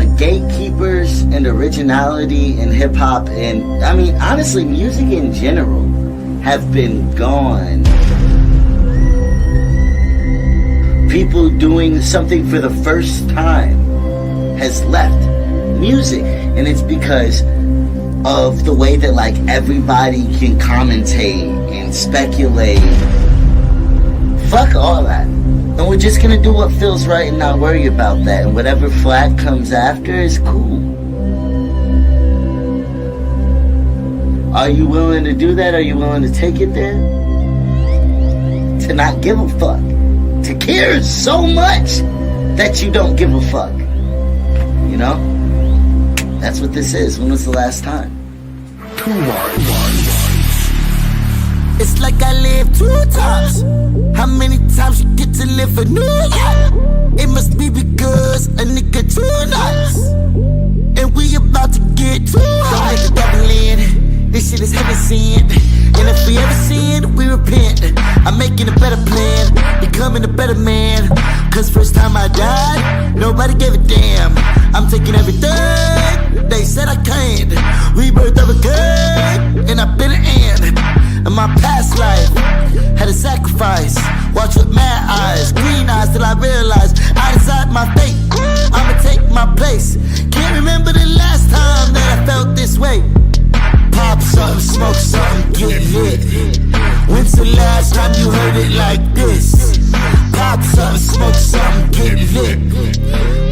gatekeepers and originality in hip hop, and I mean honestly music in general, have been gone. People doing something for the first time has left music, and it's because of the way that like everybody can commentate and speculate. Fuck all that. And we're just gonna do what feels right and not worry about that. And whatever flag comes after is cool. Are you willing to do that? Are you willing to take it there? To not give a fuck. To care so much that you don't give a fuck. You know? That's what this is. When was the last time? It's like I live 2 times. How many times you get to live a new life? It must be because a nigga too nice. And we about to get too high. Don't let the devil in. This shit is heaven sent. And if we ever sin, we repent. I'm making a better plan, becoming a better man. Cause first time I died, nobody gave a damn. I'm taking everything they said I can't. Rebirth of a good, and I've been an ant. In my past life, had a sacrifice. Watch with mad eyes, green eyes, till I realize I decide my fate. I'ma take my place. Can't remember the last time that I felt this way. Pop something, smoke something, get lit. When's the last time you heard it like this? Pop something, smoke something, get lit.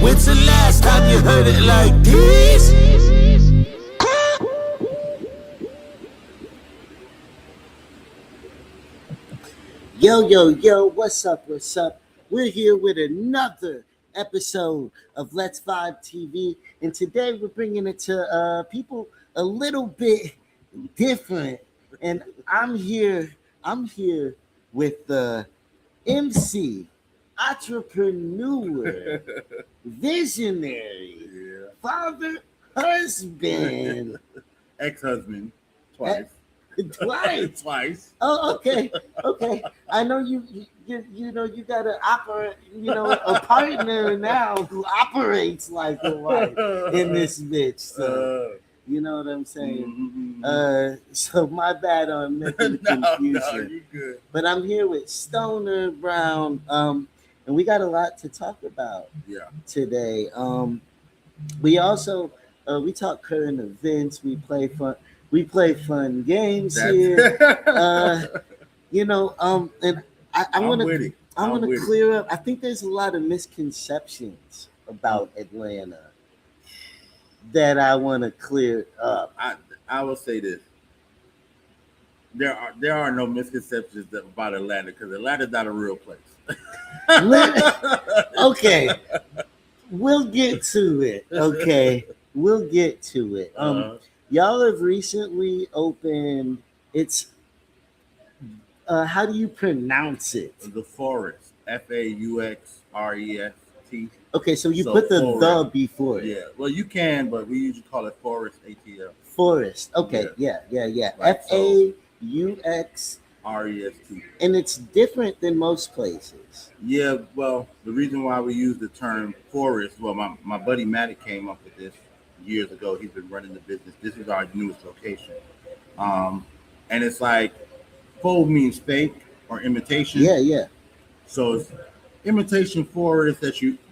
When's the last time you heard it like this? Yo, what's up? We're here with another episode of LetzVibeTV, and today we're bringing it to people a little bit different. And I'm here with the MC, entrepreneur, visionary, father, husband, ex-husband, twice. Twice. Oh, okay. I know you know you got to operate. You know, a partner now who operates like a wife in this bitch. So you know what I'm saying. So my bad on making the confusion. No, you good. But I'm here with Stoner Brown, and we got a lot to talk about. Today. We also we talk current events. We play fun games here. You know, and I want to clear up. I think there's a lot of misconceptions about Atlanta that I want to clear up. I will say this: there are no misconceptions about Atlanta, because Atlanta's not a real place. Okay, we'll get to it. Okay, we'll get to it. Y'all have recently opened. It's how do you pronounce it? The Forest, FAUXREST. Okay, so you put the before it. Yeah, well, you can, but we usually call it Forest, ATL. Forest. Okay, yeah. Right, FAUXREST. And it's different than most places. Yeah, well, the reason why we use the term forest, well, my buddy Matt came up with this years ago. He's been running the business. This is our newest location. And it's like faux means fake or imitation. Yeah. So it's imitation forest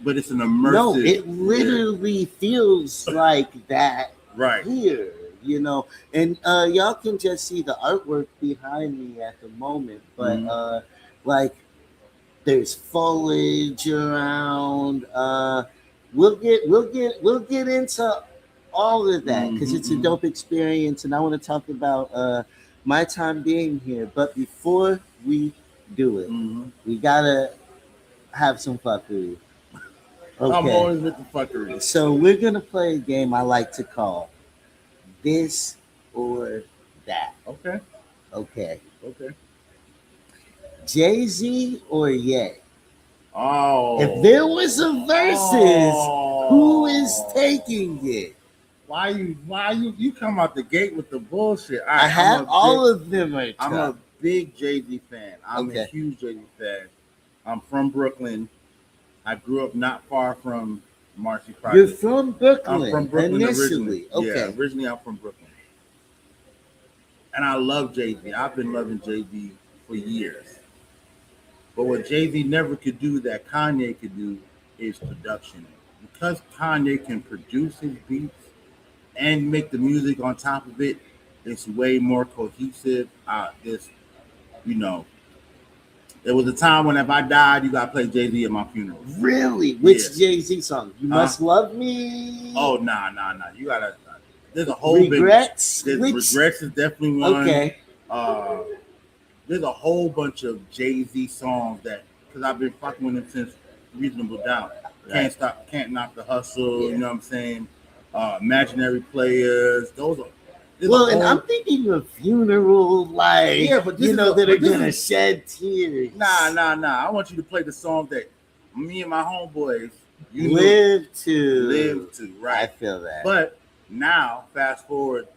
but it's an immersive. No, it literally feels like that right here, you know. And y'all can just see the artwork behind me at the moment, but like there's foliage around. We'll get into all of that because it's a dope experience, and I want to talk about my time being here. But before we do it, we gotta have some fuckery. Okay. I'm always with the fuckery. So we're gonna play a game I like to call This or That. Okay. Jay-Z or Ye? Oh. If there was a versus, who is taking it? Why you come out the gate with the bullshit? I have all of them right I'm a big Jay-Z fan. I'm a huge Jay-Z fan. I'm from Brooklyn. I grew up not far from Marcy You're Project. from Brooklyn. I'm from Brooklyn initially. originally. Okay. Yeah, originally I'm from Brooklyn. And I love Jay-Z. I've been loving Jay-Z for years. But what Jay-Z never could do that Kanye could do is production. Because Kanye can produce his beats and make the music on top of it, it's way more cohesive. You know, there was a time when if I died, you gotta play Jay-Z at my funeral. Really? Which Yeah. Jay-Z song? You Must Love Me? Oh, nah. You gotta. There's a whole Regrets. Regrets is definitely one. Okay. There's a whole bunch of Jay-Z songs that, because I've been fucking with him since Reasonable Doubt. Right. Can't Knock the Hustle. Yeah. You know what I'm saying? Imaginary Players. Those are. Well, and I'm thinking of funeral, like, Yeah, but that are gonna shed tears. Nah. I want you to play the song that me and my homeboys live to. Right. I feel that. But now, fast forward,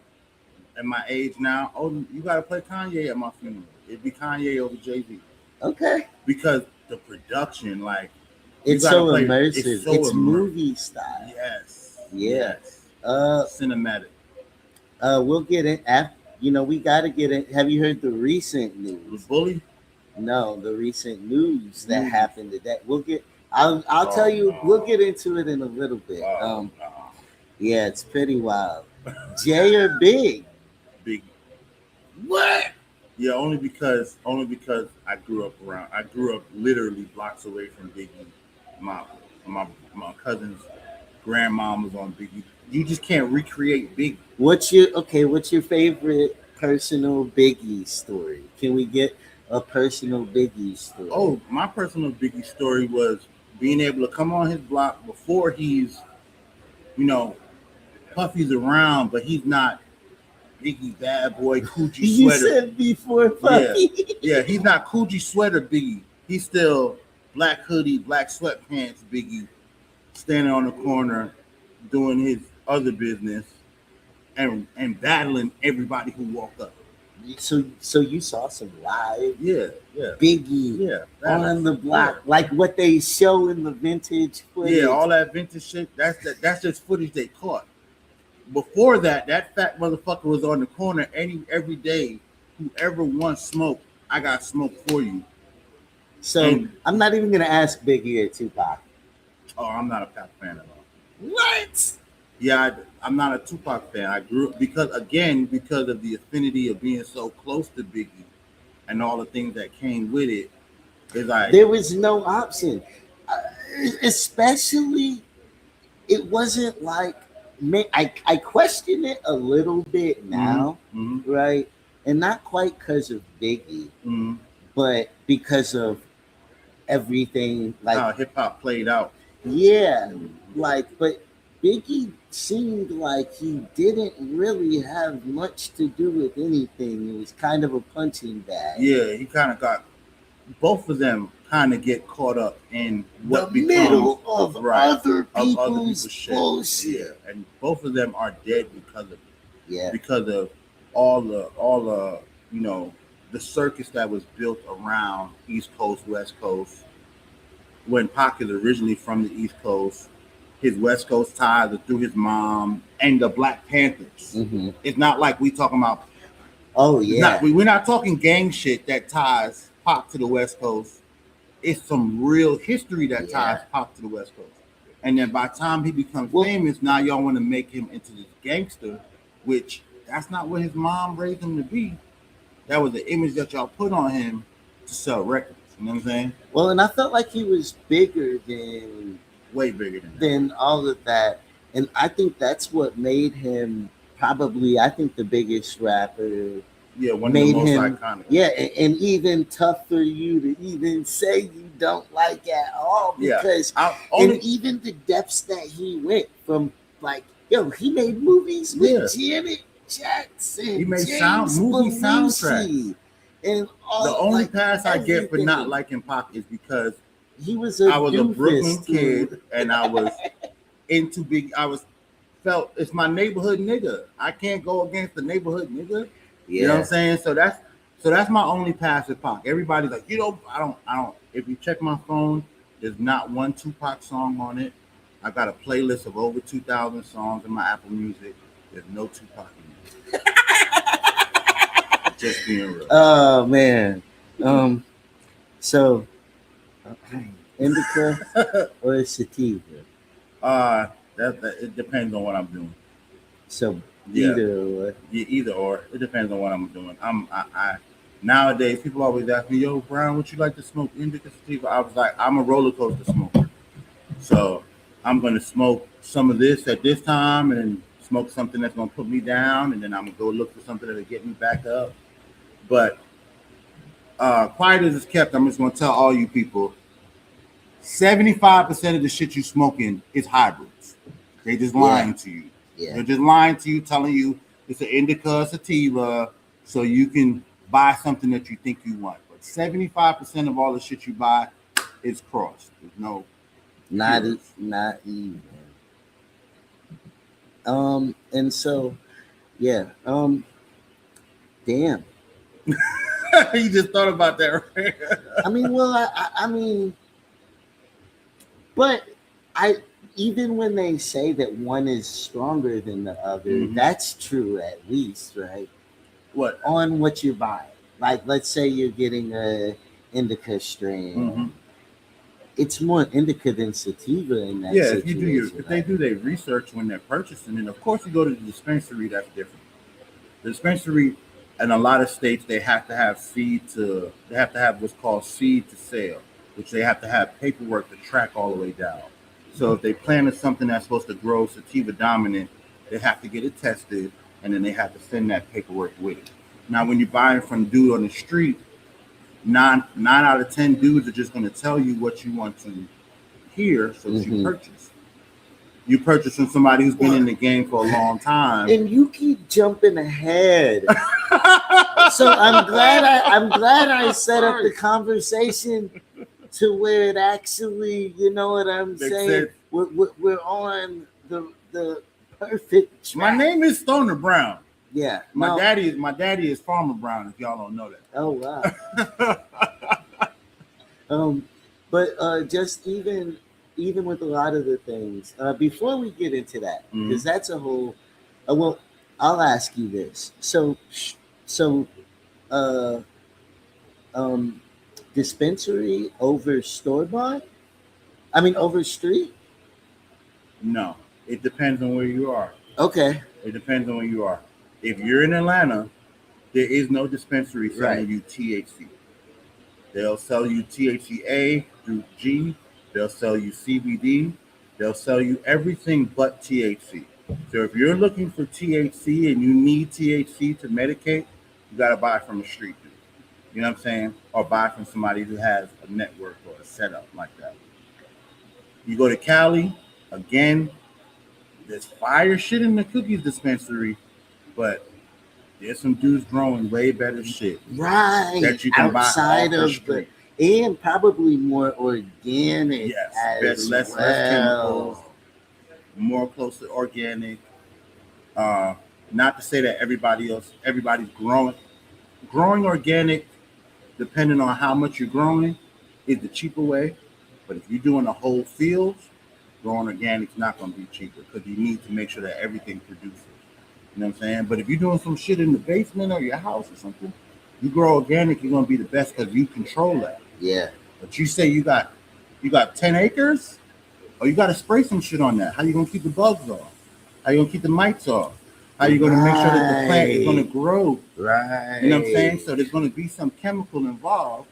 at my age now, you gotta play Kanye at my funeral. It'd be Kanye over Jay-Z. Okay. Because the production, like, it's so immersive. It's movie style. Yes. Yes. Cinematic. We'll get it. We got to get it. Have you heard the recent news? The Bully? No, the recent news that happened today. We'll get. I'll tell you. No. We'll get into it in a little bit. Yeah, it's pretty wild. Jay or Big? Big. What? Yeah, only because I grew up literally blocks away from Biggie. My cousin's grandmom was on Biggie. You just can't recreate Biggie. What's your favorite personal Biggie story? Can we get a personal Biggie story? Oh, my personal Biggie story was being able to come on his block before he's, Puffy's around, but he's not Biggie bad boy Coochie you sweater. You said before Puffy. Yeah, he's not Coochie sweater Biggie. He's still black hoodie, black sweatpants Biggie, standing on the corner doing his other business and battling everybody who walked up. So you saw some live Biggie on the block, like what they show in the vintage footage. Yeah, all that vintage shit, that's just footage they caught. Before that fat motherfucker was on the corner every day. Whoever wants smoke, I got smoke for you. So I'm not even gonna ask Biggie or Tupac. Oh, I'm not a Pac fan at all. What? Yeah, I'm not a Tupac fan. I grew up because of the affinity of being so close to Biggie and all the things that came with it. It's like there was no option, especially it wasn't like. I question it a little bit now, right? And not quite because of Biggie, but because of everything, like how hip hop played out. Yeah, but Biggie seemed like he didn't really have much to do with anything. It was kind of a punching bag. Yeah, he kind of got both of them kind of get caught up in what the middle of other people's bullshit. Yeah, and both of them are dead because of it. Yeah, because of all the the circus that was built around East Coast, West Coast. When Pac is originally from the East Coast, his West Coast ties are through his mom and the Black Panthers. Mm-hmm. It's not like we talking about. Oh yeah, we're not talking gang shit that ties Pac to the West Coast. It's some real history that ties Pac to the West Coast. And then by the time he becomes famous, now y'all want to make him into this gangster, which that's not what his mom raised him to be. That was the image that y'all put on him to sell records. You know what I'm saying? Well, and I felt like he was way bigger than all of that. And I think that's what made him probably, the biggest rapper. Yeah, one of the most iconic. Yeah, and even tough for you to even say you don't like at all, because and even the depths that he went from, he made movies with Janet Jackson. He made movie soundtracks. And the only pass I get for not liking Pac is because I was a Brooklyn kid and I was into Big. It's my neighborhood nigga. I can't go against the neighborhood nigga. Yeah. You know what I'm saying? So that's my only pass with Pac. Everybody's like, I don't. If you check my phone, there's not one Tupac song on it. I got a playlist of over 2,000 songs in my Apple Music. There's no Tupac in it. Just being real. Oh man. So indica or sativa? That it depends on what I'm doing. So Yeah. either or. Yeah, either or. It depends on what I'm doing. I nowadays people always ask me, "Yo, Brown, what you like to smoke, indica, sativa?" I was like, I'm a roller coaster smoker, so I'm gonna smoke some of this at this time, and then smoke something that's gonna put me down, and then I'm gonna go look for something that'll get me back up. But quiet as it's kept, I'm just gonna tell all you people: 75% of the shit you smoking is hybrids. They just lying to you. Yeah. They're just lying to you, telling you it's an indica, sativa, so you can buy something that you think you want. But 75% of all the shit you buy is crossed. There's no not even. And so, yeah. Damn. You just thought about that, right? I mean, well, I mean, but even when they say that one is stronger than the other, that's true at least, right? What? On what you're buying. Like, let's say you're getting a indica strain. It's more indica than sativa in that situation. If they do their research when they're purchasing, and of course you go to the dispensary, that's different. The dispensary in a lot of states, they have to have what's called seed to sale, which they have to have paperwork to track all the way down. So if they planted something that's supposed to grow sativa dominant, they have to get it tested, and then they have to send that paperwork with it. Now, when you're buying from dude on the street, 9 out of 10 dudes are just going to tell you what you want to hear, so that you purchase. You purchase from somebody who's been in the game for a long time, and you keep jumping ahead. So I'm glad I set up the conversation to where it actually, you know what I'm saying? We're on the perfect track. My name is Stoner Brown. Yeah. My daddy is Farmer Brown, if y'all don't know that. Oh wow. But just even with a lot of the things, before we get into that, because that's a whole well, I'll ask you this. So dispensary over store-bought? I mean, over street? No, it depends on where you are. Okay. It depends on where you are. If you're in Atlanta, there is no dispensary selling you THC. They'll sell you THCA through G. They'll sell you CBD. They'll sell you everything but THC. So if you're looking for THC and you need THC to medicate, you got to buy from a street dude. You know what I'm saying? Or buy from somebody who has a network or a setup like that. You go to Cali, again, there's fire shit in the cookies dispensary, but there's some dudes growing way better shit. Right. That you can outside buy of the, and probably more organic. Yes, less chemicals, more close to organic. Not to say that everybody's growing organic, depending on how much you're growing, is the cheaper way. But if you're doing a whole field, growing organic is not going to be cheaper because you need to make sure that everything produces. You know what I'm saying? But if you're doing some shit in the basement or your house or something, you grow organic, you're going to be the best because you control that. Yeah. But you say you got 10 acres, or you got to spray some shit on that. How you going to keep the bugs off? How you going to keep the mites off? How you going to make sure that the plant is going to grow? Right. You know what I'm saying? So there's going to be some chemical involved.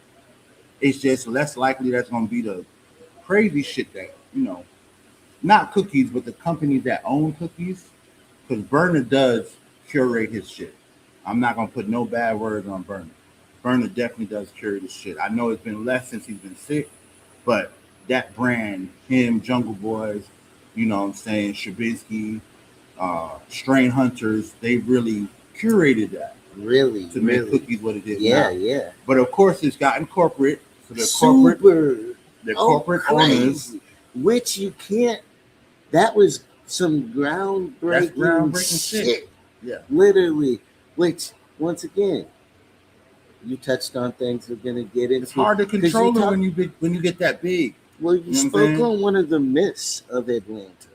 It's just less likely that's going to be the crazy shit that, not cookies, but the companies that own cookies. Because Burner does curate his shit. I'm not going to put no bad words on Burner. Burner definitely does curate his shit. I know it's been less since he's been sick, but that brand, him, Jungle Boys, you know what I'm saying, Shabinsky, Strain Hunters, they really curated that. Really? To make cookies what it is now. now. Yeah. But of course, it's gotten corporate. So the corporate owners. Which you can't, that was some groundbreaking shit. Yeah. Literally. Which, once again, you touched on things we're going to get into. It's hard to control it when you get that big. Well, you spoke on one of the myths of Atlanta.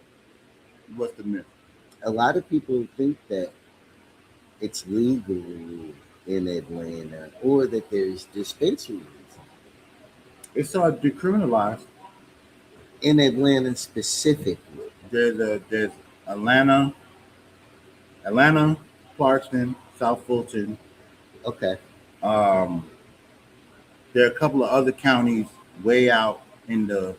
What's the myth? A lot of people think that it's legal in Atlanta or that there's dispensaries. It's decriminalized. In Atlanta specifically. There's Atlanta, Clarkston, South Fulton. Okay. There are a couple of other counties way out in the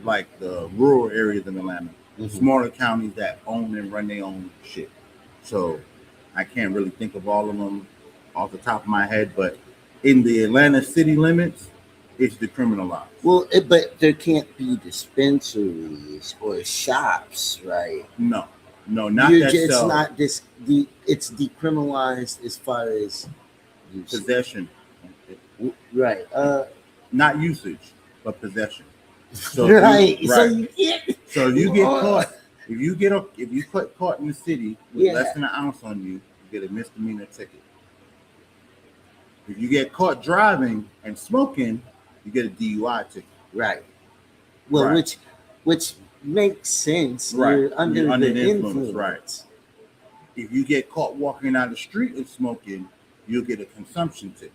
like the rural areas of Atlanta. Smaller counties that own and run their own shit. So I can't really think of all of them off the top of my head, but in the Atlanta city limits, it's decriminalized. Well, but there can't be dispensaries or shops, right? No, not that. It's not this. It's decriminalized as far as possession, right? Not usage, but possession. So right. So you get caught. If you get caught in the city with less than an ounce on you, you get a misdemeanor ticket. If you get caught driving and smoking, you get a DUI ticket. Right. Well, right. which makes sense. Right. You're under the influence. Right. If you get caught walking down the street and smoking, you'll get a consumption ticket.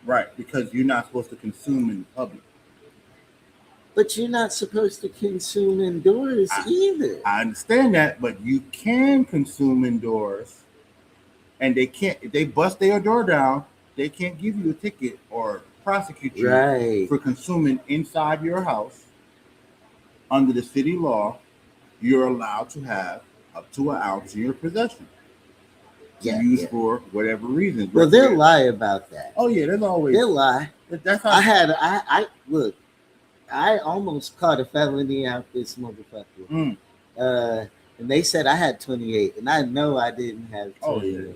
Right, because you're not supposed to consume in public. But you're not supposed to consume indoors either. I understand that, but you can consume indoors, and they can't. If they bust their door down, they can't give you a ticket or prosecute you for consuming inside your house. Under the city law, you're allowed to have up to an ounce in your possession. Use for whatever reason. Well, they'll lie about that. Oh yeah, there's always they'll lie. That's how I look. I almost caught a felony out this motherfucker. And they said I had 28, and I know I didn't have 28. Oh, yeah.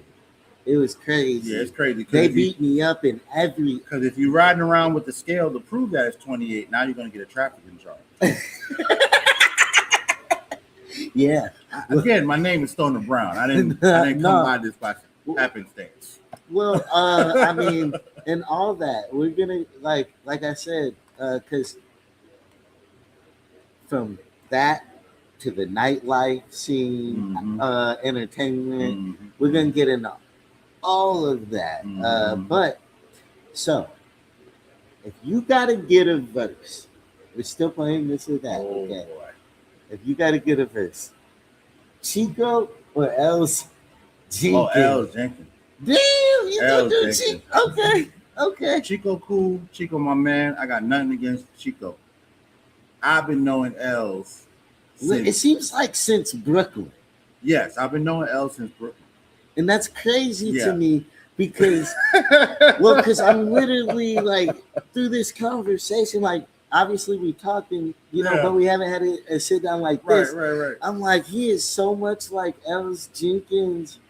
It was crazy. Yeah, it's crazy. They beat me up in every. Because if you're riding around with the scale to prove that it's 28, now you're going to get a trafficking charge. Yeah. Again, my name is Stoner Brown. I didn't come by this by happenstance. Well, I mean, and all that we're gonna like I said, because from that to the nightlife scene, entertainment, we're gonna get into all of that. But so, if you gotta get a verse, we're still playing this or that. Okay. Boy. If you gotta get a verse, Chico or L's Jenkins? Oh, L's Jenkins. Damn, you don't do Chico. Okay. Chico cool. Chico, my man. I got nothing against Chico. I've been knowing L's it seems like since Brooklyn. Yes, I've been knowing L's since Brooklyn. And that's crazy to me because, because I'm literally like through this conversation, like, obviously we talking, but we haven't had a sit down like this. Right. I'm like, he is so much like L's Jenkins.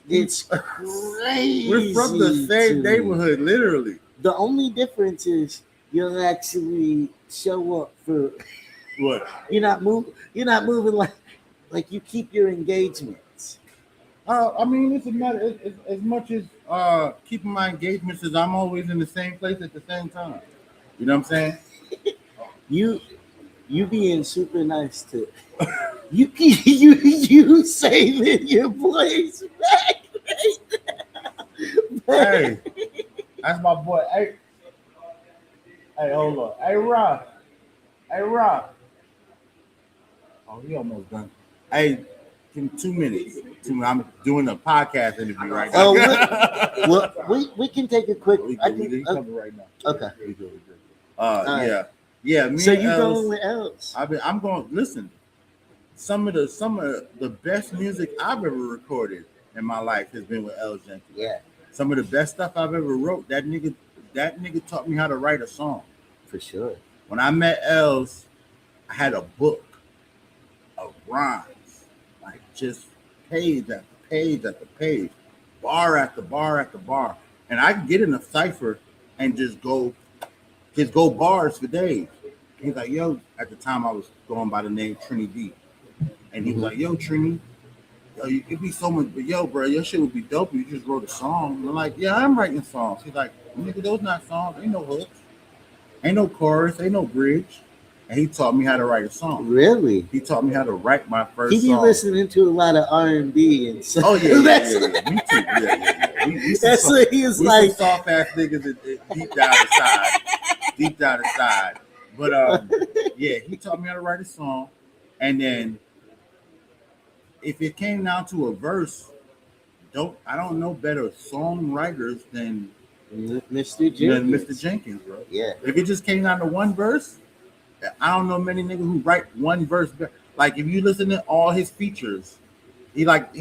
It's crazy. We're from the same neighborhood, literally. The only difference is you'll actually show up for what? You're not moving like you keep your engagements. I mean, it's a matter as much as keeping my engagements as I'm always in the same place at the same time. You know what I'm saying? You being super nice to you saving your place back Hey, that's my boy. Hey, hold on. Hey, Rob. Oh, he almost done. Hey, give me 2 minutes. I'm doing a podcast interview right now. Well, we can take a quick. We can cover right now. Okay. Yeah. So you going with L's? I'm going. Listen, some of the best music I've ever recorded in my life has been with L. Jenkins. Yeah. Some of the best stuff I've ever wrote. That nigga taught me how to write a song. For sure. When I met L's, I had a book of rhymes, like just page after page after page, bar after bar after bar, and I could get in a cipher and just go bars for days. He's like, yo, at the time I was going by the name Trini D. And he was like, yo, Trini, it'd be so much, but yo, bro, your shit would be dope if you just wrote a song. And I'm like, yeah, I'm writing songs. He's like, nigga, those not songs, ain't no hooks. Ain't no chorus, ain't no bridge. And he taught me how to write a song. Really? He taught me how to write my first He be song. listening to a lot of R&B and stuff. Oh yeah, me too. Yeah. We That's some, what he was we like. Some soft ass niggas deep down the side. But yeah, he taught me how to write a song, and then if it came down to a verse, I don't know better songwriters than Mr. Jenkins. Mr. Jenkins, bro. Yeah. If it just came down to one verse, I don't know many niggas who write one verse. Like if you listen to all his features, he's like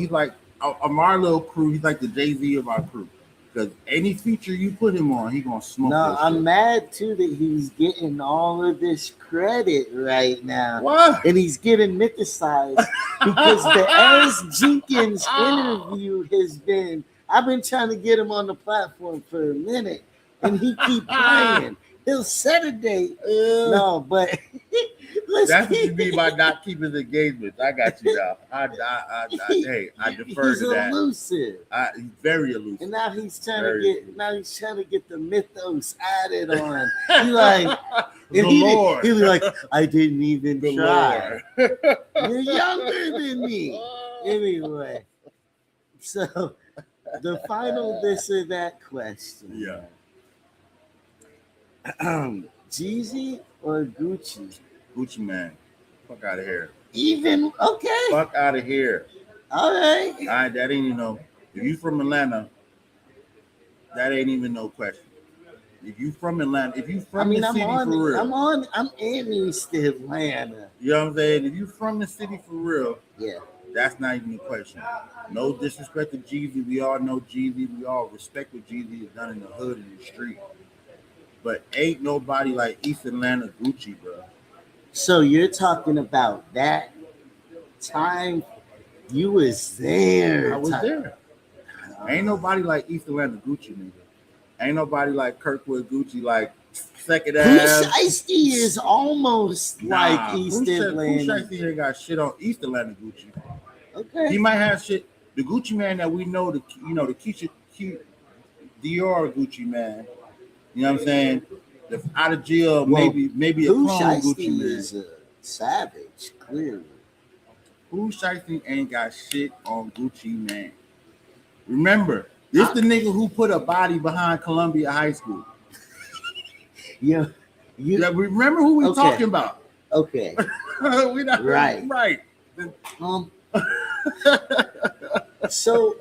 of our little crew. He's like the Jay-Z of our crew. Because any feature you put him on, he gonna smoke. No, I'm mad too that he's getting all of this credit right now. What? And he's getting mythicized because the S. Jenkins interview has been. I've been trying to get him on the platform for a minute, and he keep playing. He'll set a date. No, but that's what you mean by not keeping the engagement. I got you now. I defer he's to that. Elusive. He's very elusive. And now he's trying to get the mythos added on. He like the Lord. He was like, I didn't even the try. Lord. You're younger than me. Anyway, so the final this or that question. Yeah. Jeezy or Gucci? Gucci man. Fuck out of here. Even okay. Fuck out of here. All right. That ain't if you from Atlanta, that ain't even no question. If you from Atlanta, if you from the city for real. I'm in East Atlanta. You know what I'm saying? If you from the city for real, yeah. That's not even a question. No disrespect to Jeezy. We all know Jeezy. We all respect what Jeezy has done in the hood and the street. But ain't nobody like East Atlanta Gucci, bro. So you're talking about that time you was there. I was there. Ain't nobody like East Atlanta Gucci, nigga. Ain't nobody like Kirkwood Gucci, like Second Ave. Shiesty is almost like East Atlanta. Shiesty ain't got shit on East Atlanta Gucci. Okay. He might have shit. The Gucci man that we know, the Keisha Dior Gucci man. You know what I'm saying? The out of jail, maybe a clone Gucci man. Is a savage, clearly. Who Shiesty ain't got shit on Gucci man? Remember, this the nigga who put a body behind Columbia High School. Yeah. Remember who we talking about? Okay. We not right. So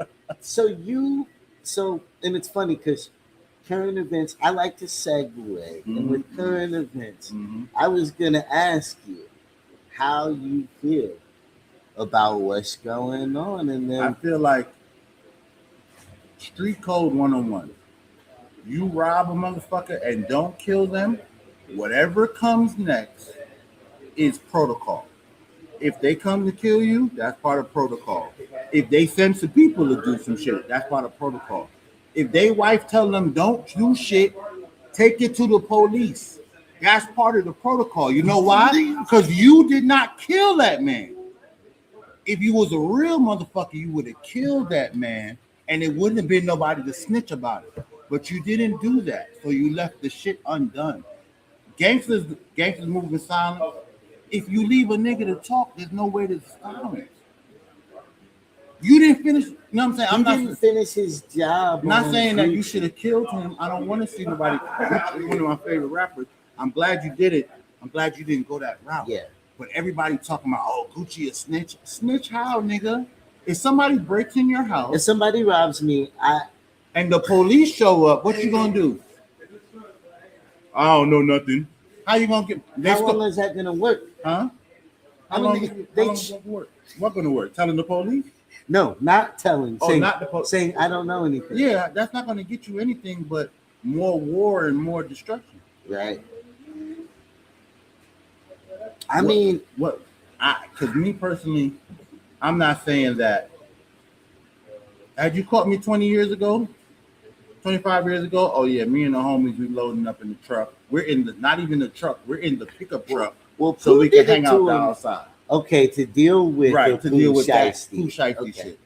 and it's funny because current events, I like to segue. And with current events, I was gonna ask you how you feel about what's going on, and then I feel like street code 101. You rob a motherfucker and don't kill them, whatever comes next is protocol. If they come to kill you, that's part of protocol. If they send some people to do some shit, that's part of protocol. If they wife tell them don't do shit, take it to the police. That's part of the protocol. You know why? Because you did not kill that man. If you was a real motherfucker, you would have killed that man, and it wouldn't have been nobody to snitch about it. But you didn't do that, so you left the shit undone. Gangsters move in silence. If you leave a nigga to talk, there's no way to stop it. You didn't finish. You know what I'm saying? He didn't finish his job. I'm not saying that you should have killed him. I don't want to see nobody. He's one of my favorite rappers. I'm glad you did it. I'm glad you didn't go that route. Yeah. But everybody talking about, oh, Gucci a snitch. Snitch how, nigga? If somebody breaks in your house, if somebody robs me, and the police show up, what you gonna do? I don't know nothing. How you gonna get? How long is that gonna work? Huh? How long is it gonna work? What gonna work? Telling the police? No, not telling. Oh, saying, not the police. Saying I don't know anything. Yeah, that's not gonna get you anything but more war and more destruction. Right. I mean, because me personally, I'm not saying that. Had you caught me 20 years ago, 25 years ago? Oh yeah, me and the homies, we loading up in the truck. We're in not even the truck. We're in the pickup truck. Well, so we can hang out outside. Okay, to deal with that Shiesty shit.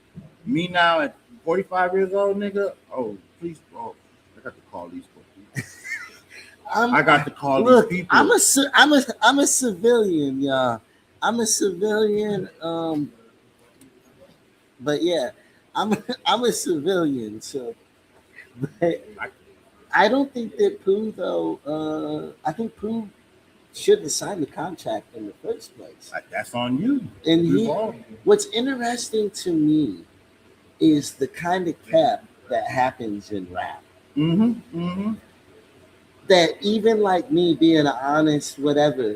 Me now at 45 years old, nigga. Oh, please, I got to call these folks. I got to call look, these people. I'm a civilian, y'all. I'm a civilian. But yeah, I'm a civilian. So, but I don't think that Pooh though. I think Pooh shouldn't have signed the contract in the first place. That's on you. And what's interesting to me is the kind of cap that happens in rap. That even like me being honest, whatever,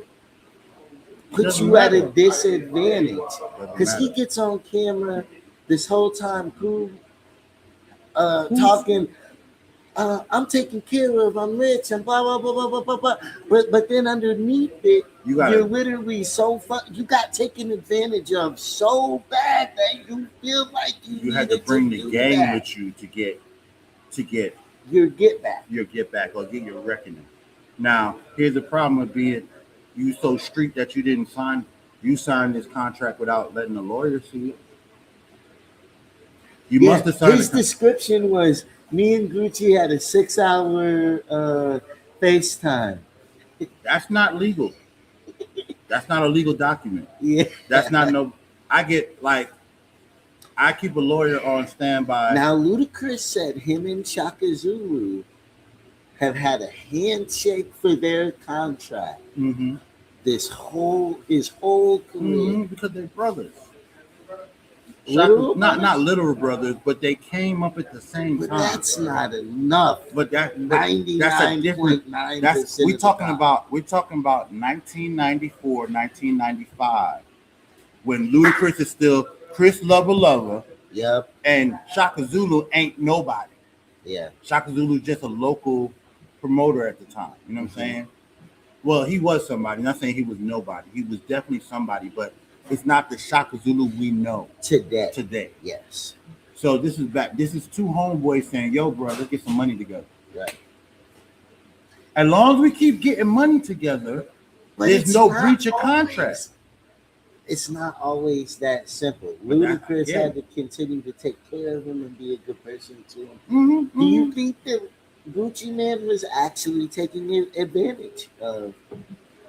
puts you at a disadvantage. Because he gets on camera this whole time, Pooh, talking, I'm taken care of, I'm rich, and blah, blah, blah, blah, blah, blah, blah. But then underneath it, you're literally so you got taken advantage of so bad that you feel like you had to bring the gang with you to get your get back. Your get back or get your reckoning. Now, here's the problem with being you so street that you didn't sign. You signed this contract without letting the lawyer see it. You must have signed. His description was, me and Gucci had a 6-hour FaceTime. That's not legal. That's not a legal document. Yeah. That's not no. I keep a lawyer on standby. Now, Ludacris said him and Shaka Zulu have had a handshake for their contract. His whole career. Because they're brothers. Not literal brothers, but they came up at the same time. But that's not enough. But that's 99.9%. We're talking about 1994, 1995, when Ludacris is still Chris Lover. Yep. And Shaka Zulu ain't nobody. Yeah. Shaka Zulu just a local promoter at the time. You know what I'm saying? Well, he was somebody. Not saying he was nobody. He was definitely somebody, but it's not the Shaka Zulu we know today. Yes. So this is back. This is two homeboys saying, "Yo, bro, let's get some money together." Right. As long as we keep getting money together, there's no breach of contract. It's not always that simple. Ludacris had to continue to take care of him and be a good person to him. Do you think that Gucci Man was actually taking advantage of?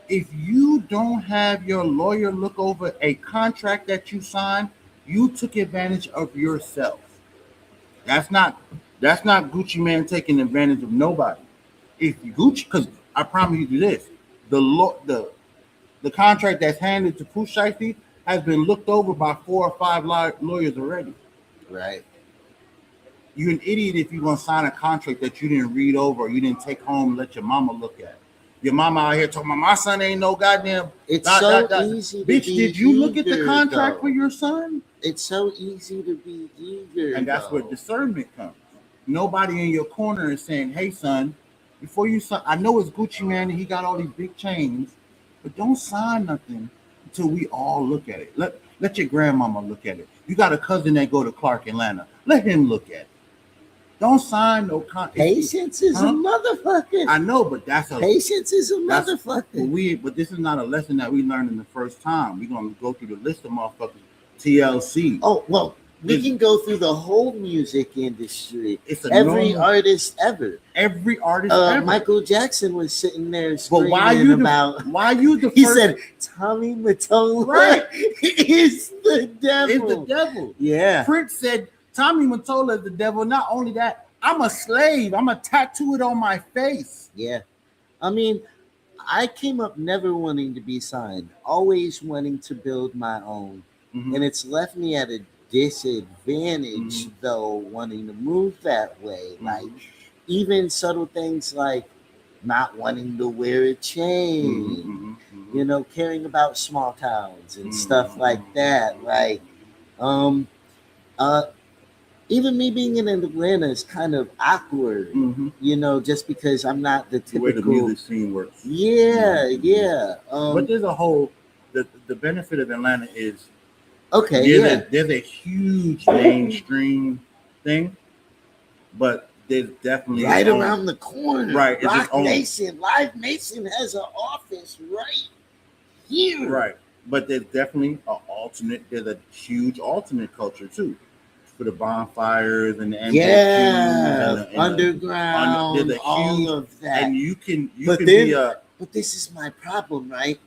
If you don't have your lawyer look over a contract that you signed, you took advantage of yourself. That's not Gucci Man taking advantage of nobody. If Gucci, because I promise you this, the contract that's handed to Pooh Shiesty has been looked over by 4 or 5 lawyers already. Right. You're an idiot if you're gonna sign a contract that you didn't read over or you didn't take home and let your mama look at. Your mama out here talking about my son ain't no goddamn. It's easy. Bitch, did you look at the contract for your son? It's so easy to be eager. And that's where discernment comes. Nobody in your corner is saying, "Hey, son, before you sign, I know it's Gucci Man and he got all these big chains, but don't sign nothing until we all look at it. Let your grandmama look at it. You got a cousin that go to Clark, Atlanta. Let him look at it. Don't sign no contract. Patience is a motherfucker. I know, but patience is a motherfucker. But this is not a lesson that we learned in the first time. We're gonna go through the list of motherfuckers. TLC. Oh well, we can go through the whole music industry. It's artist ever. Every artist ever. Michael Jackson was sitting there screaming why you the He said Tommy Mottola is the devil. It's the devil. Yeah. Prince said Tommy Mottola is the devil. Not only that, I'm a slave. I'm a tattoo it on my face. Yeah. I mean, I came up never wanting to be signed, always wanting to build my own. And it's left me at a disadvantage, though, wanting to move that way. Like, even subtle things like not wanting to wear a chain, you know, caring about small towns and stuff like that. Like, even me being in Atlanta is kind of awkward, you know, just because I'm not the typical. The way the music scene works. Yeah. But there's a whole, the benefit of Atlanta is, there's a huge mainstream thing, but there's definitely right around the corner. Right. Live Nation has an office right here. Right. But there's definitely there's a huge alternate culture too. for the bonfires and the MJQs Yeah, and underground, there's a all huge, of that. and you can But be a. But this is my problem, right?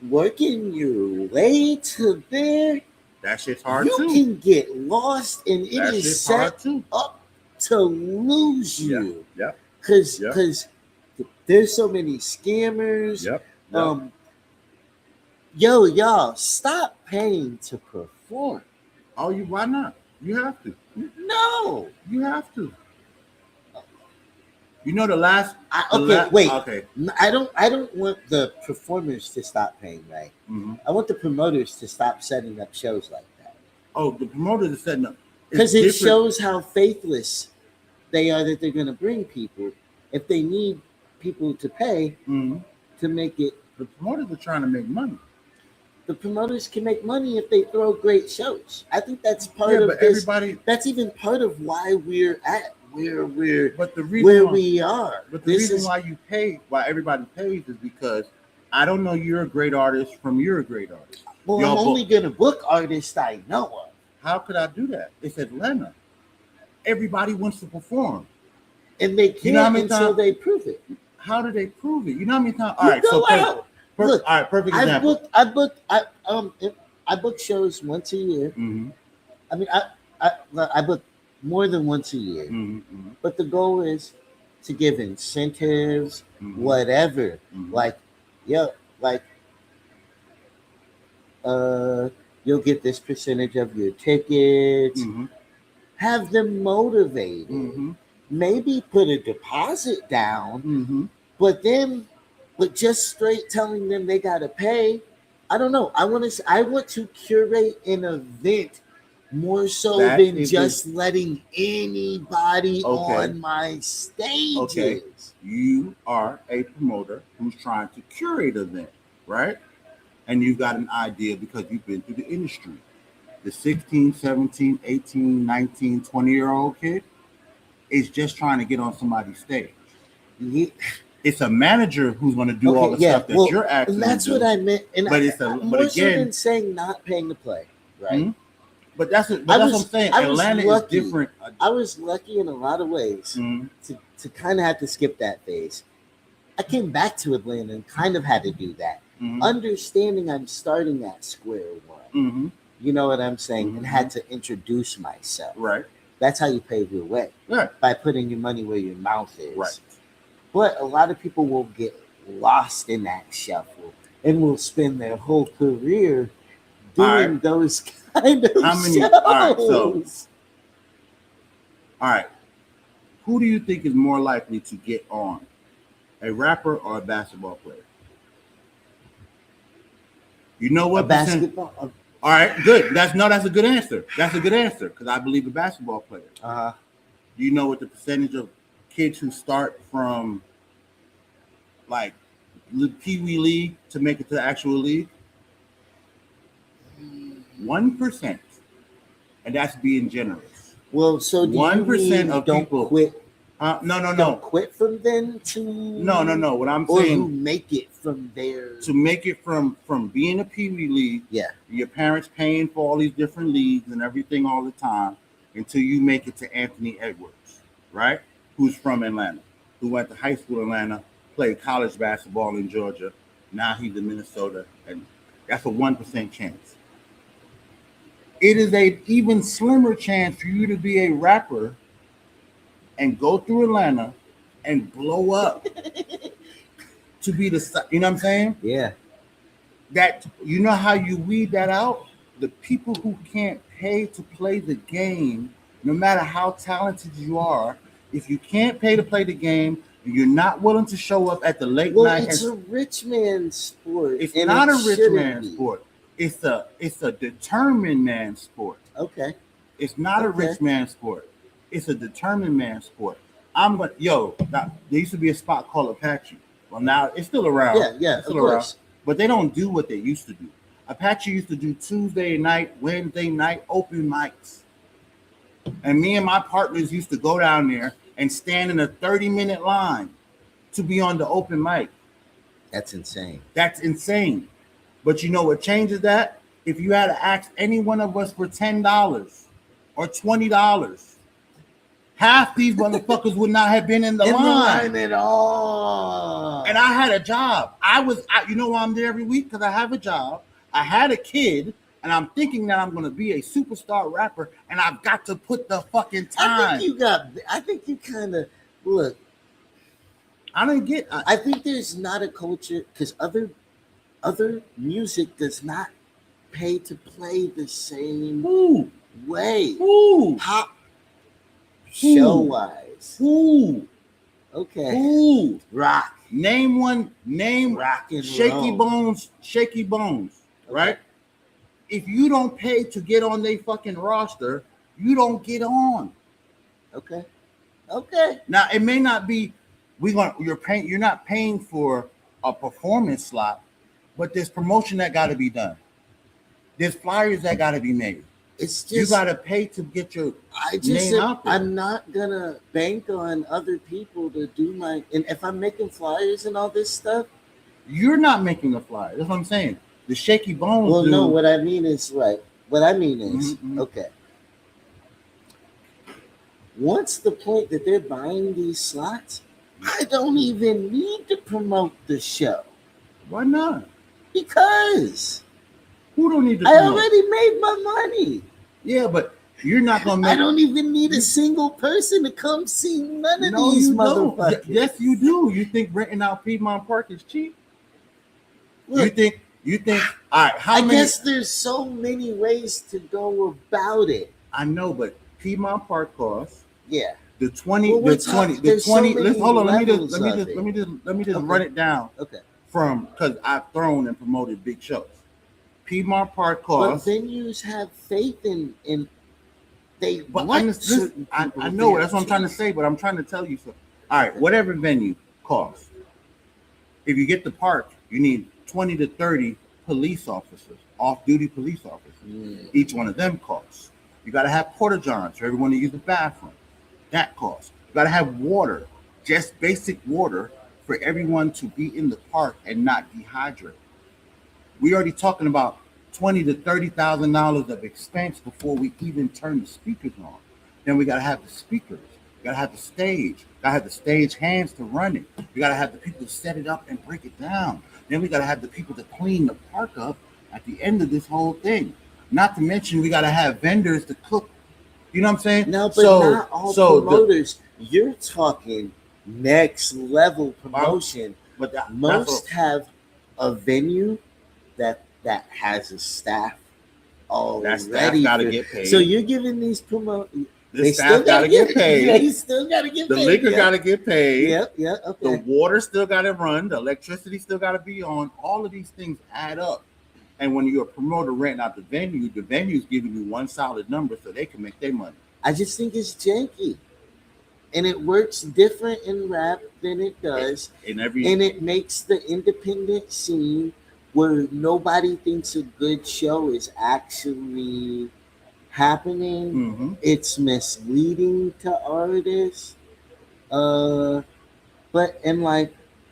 Working your way to there, That shit's hard you too. can get lost, and it That is shit's set hard too. up to lose you. Yep. Because there's so many scammers. Yep. Y'all, stop paying to perform. Oh, why not? You have to. No. You have to. You know the wait. Okay. I don't want the performers to stop paying, right? Mm-hmm. I want the promoters to stop setting up shows like that. Oh, the promoters are setting up. Because it shows how faithless they are that they're going to bring people. If they need people to pay to make it. The promoters are trying to make money. The promoters can make money if they throw great shows. I think that's part of this. That's even part of why we're at where we are. But the reason why everybody pays is because I don't know you're a great artist from you're a great artist. Well, I'm only going to book artists I know of. How could I do that? It's Atlanta. Everybody wants to perform. And they can't until they prove it. How do they prove it? You know how many times? All right, so look, all right, perfect example. I book shows once a year. Mm-hmm. I mean, I book more than once a year. Mm-hmm. But the goal is to give incentives, whatever. Like, you'll get this percentage of your tickets. Have them motivated. Maybe put a deposit down, but just straight telling them they gotta pay. I don't know. I want to curate an event more so than just letting anybody on my stages. Okay. You are a promoter who's trying to curate an event, right? And you've got an idea because you've been through the industry. The 16, 17, 18, 19, 20-year-old kid is just trying to get on somebody's stage. It's a manager who's going to do all the stuff that you're actually doing. That's what I meant. And but more so than saying not paying to play, right? But that's what I'm saying. Atlanta is different. I was lucky in a lot of ways to kind of have to skip that phase. I came back to Atlanta and kind of had to do that. Understanding I'm starting at square one. You know what I'm saying? And had to introduce myself. Right. That's how you pave your way. Right. By putting your money where your mouth is. Right. But a lot of people will get lost in that shuffle and will spend their whole career doing those kind of shows. All right. Who do you think is more likely to get on? A rapper or a basketball player? You know what? A basketball. All right, good. That's a good answer. That's a good answer because I believe a basketball player. Do you know what the percentage of kids who start from like Pee Wee League to make it to the actual league? 1%, and that's being generous. Well, so 1% of don't people quit. No. Don't quit from then to no. What I'm or saying, who make it from there to make it from being a Pee Wee League. Yeah, your parents paying for all these different leagues and everything all the time until you make it to Anthony Edwards, right? Who's from Atlanta, who went to high school in Atlanta, played college basketball in Georgia. Now he's in Minnesota, and that's a 1% chance. It is a even slimmer chance for you to be a rapper and go through Atlanta and blow up to be you know what I'm saying? Yeah. That, you know how you weed that out? The people who can't pay to play the game, no matter how talented you are, if you can't pay to play the game, and you're not willing to show up at the late night. It's a rich man sport. It's not a rich man sport. It's a determined man sport. Okay. It's not a rich man sport. It's a determined man sport. There used to be a spot called Apache. Well, now it's still around. Yeah, of course. But they don't do what they used to do. Apache used to do Tuesday night, Wednesday night open mics. And me and my partners used to go down there and stand in a 30-minute line to be on the open mic. That's insane. But you know what changes that? if you had to ask any one of us for $10 or $20, half these motherfuckers would not have been in the line at all. And I had a job. You know why I'm there every week? Because I have a job. I had a kid, and I'm thinking that I'm going to be a superstar rapper, and I've got to put the fucking time. I think you kind of, look. I think there's not a culture, because other music does not pay to play the same way. Pop show wise. Okay. Rock. Name rock and Shaky roll. Bones, right? If you don't pay to get on their fucking roster, you don't get on. Okay. Now it may not be you're not paying for a performance slot, but there's promotion that got to be done. There's flyers that got to be made. It's just you got to pay to get your name out there. I'm not gonna bank on other people to do and if I'm making flyers and all this stuff, you're not making a flyer. That's what I'm saying. The Shaky Bones. Well, no, what I mean is okay. Once the point that they're buying these slots, I don't even need to promote the show. Why not? Because who don't need to promote? I already made my money. Yeah, but you're not gonna make. I don't even need a single person to come see none of these motherfuckers. Yes, you do. You think renting out Piedmont Park is cheap? Look, you think all right, I guess there's so many ways to go about it. I know, but Piedmont Park costs. Yeah. The 20. Let's hold on. Let me just run it down. Okay. From because I've thrown and promoted big shows. Piedmont Park costs. But venues have faith in they. But I know that's what I'm trying to say. But I'm trying to tell you so. All right, whatever venue costs. If you get the park, you need 20 to 30 police officers, off-duty police officers. Each one of them costs. You got to have porta johns for everyone to use the bathroom. That costs. You got to have water, just basic water for everyone to be in the park and not dehydrate. We already talking about $20,000 to $30,000 of expense before we even turn the speakers on. Then we got to have the speakers. You got to have the stage. You got to have the stage hands to run it. You got to have the people to set it up and break it down. Then we got to have the people to clean the park up at the end of this whole thing. Not to mention we got to have vendors to cook. You know what I'm saying? No, but not all promoters. You're talking next level promotion. But most have a venue that has a staff already. That staff got to get paid. So you're giving these promoters. The staff got to get paid. They still got to get paid. The liquor got to get paid. Yeah, okay. The water still got to run. The electricity still got to be on. All of these things add up. And when you're a promoter renting out the venue's giving you one solid number so they can make their money. I just think it's janky. And it works different in rap than it does. And it makes the independent scene where nobody thinks a good show is actually happening. Mm-hmm. It's misleading to artists.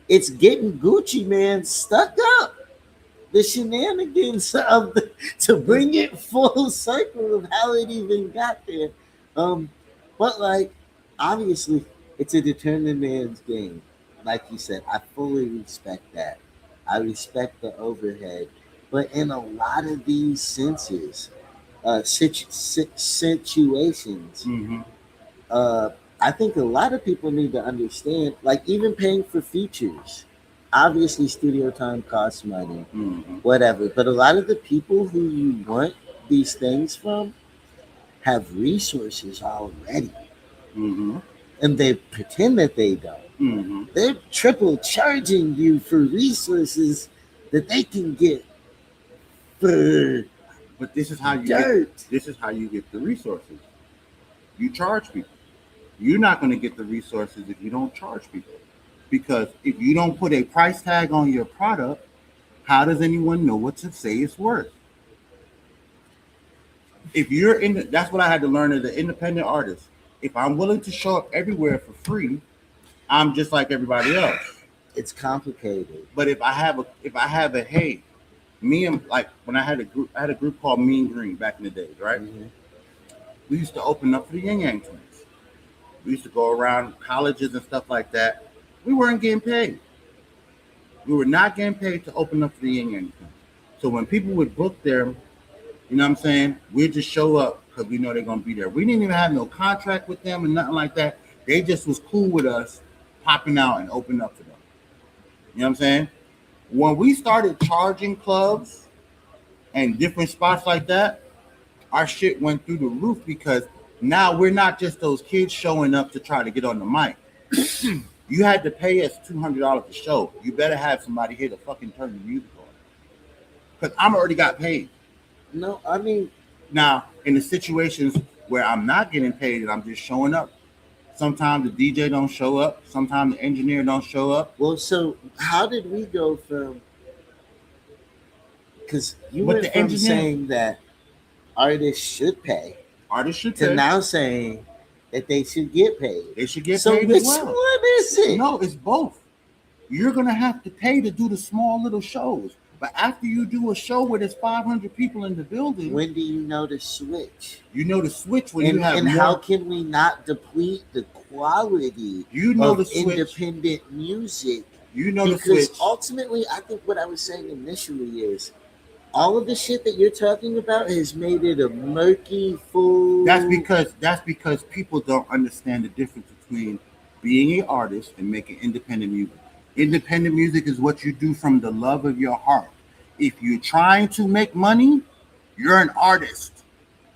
It's getting Gucci Man stuck up. The shenanigans to bring it full circle of how it even got there. But obviously it's a determined man's game. Like you said, I fully respect that. I respect the overhead. But in a lot of these situations, mm-hmm. I think a lot of people need to understand, even paying for features. Obviously, studio time costs money, mm-hmm. whatever. But a lot of the people who you want these things from have resources already. Mm-hmm. And they pretend that they don't. Mm-hmm. They're triple charging you for resources that they can get for But this is how you get the resources. You charge people. You're not going to get the resources if you don't charge people. Because if you don't put a price tag on your product, how does anyone know what to say it's worth? If you're that's what I had to learn as an independent artist. If I'm willing to show up everywhere for free, I'm just like everybody else. It's complicated. But if I have a hey, Me and like when I had a group called Mean Green back in the days, right? Mhm. We used to open up for the Yin Yang Twins. We used to go around colleges and stuff like that. We weren't getting paid. We were not getting paid to open up for the Yin Yang Twins. So when people would book them, you know what I'm saying? We'd just show up because we know they're gonna be there. We didn't even have no contract with them and nothing like that. They just was cool with us popping out and opening up for them. You know what I'm saying? When we started charging clubs and different spots like that, our shit went through the roof because now we're not just those kids showing up to try to get on the mic. You had to pay us $200 a show. You better have somebody here to fucking turn the music on. Because I'm already got paid. No, I mean, Now, in the situations where I'm not getting paid and I'm just showing up, sometimes the DJ don't show up, sometimes the engineer don't show up. well, so how did we go from? Because you But went the from engineer- saying that artists should pay Artists should to pay. now saying that they should get paid. They should get So paid which as well. one is it? No, it's both. You're gonna have to pay to do the small little shows. But after you do a show where there's 500 people in the building, When do you know to switch? you know the switch when And, you have and more. how can we not deplete the quality You know of the switch. independent music? You know the Because switch. ultimately, I think what I was saying initially is all of the shit that you're talking about has made it a murky, full. That's because people don't understand the difference between being an artist and making independent music. Independent music is what you do from the love of your heart. If you're trying to make money, you're an artist.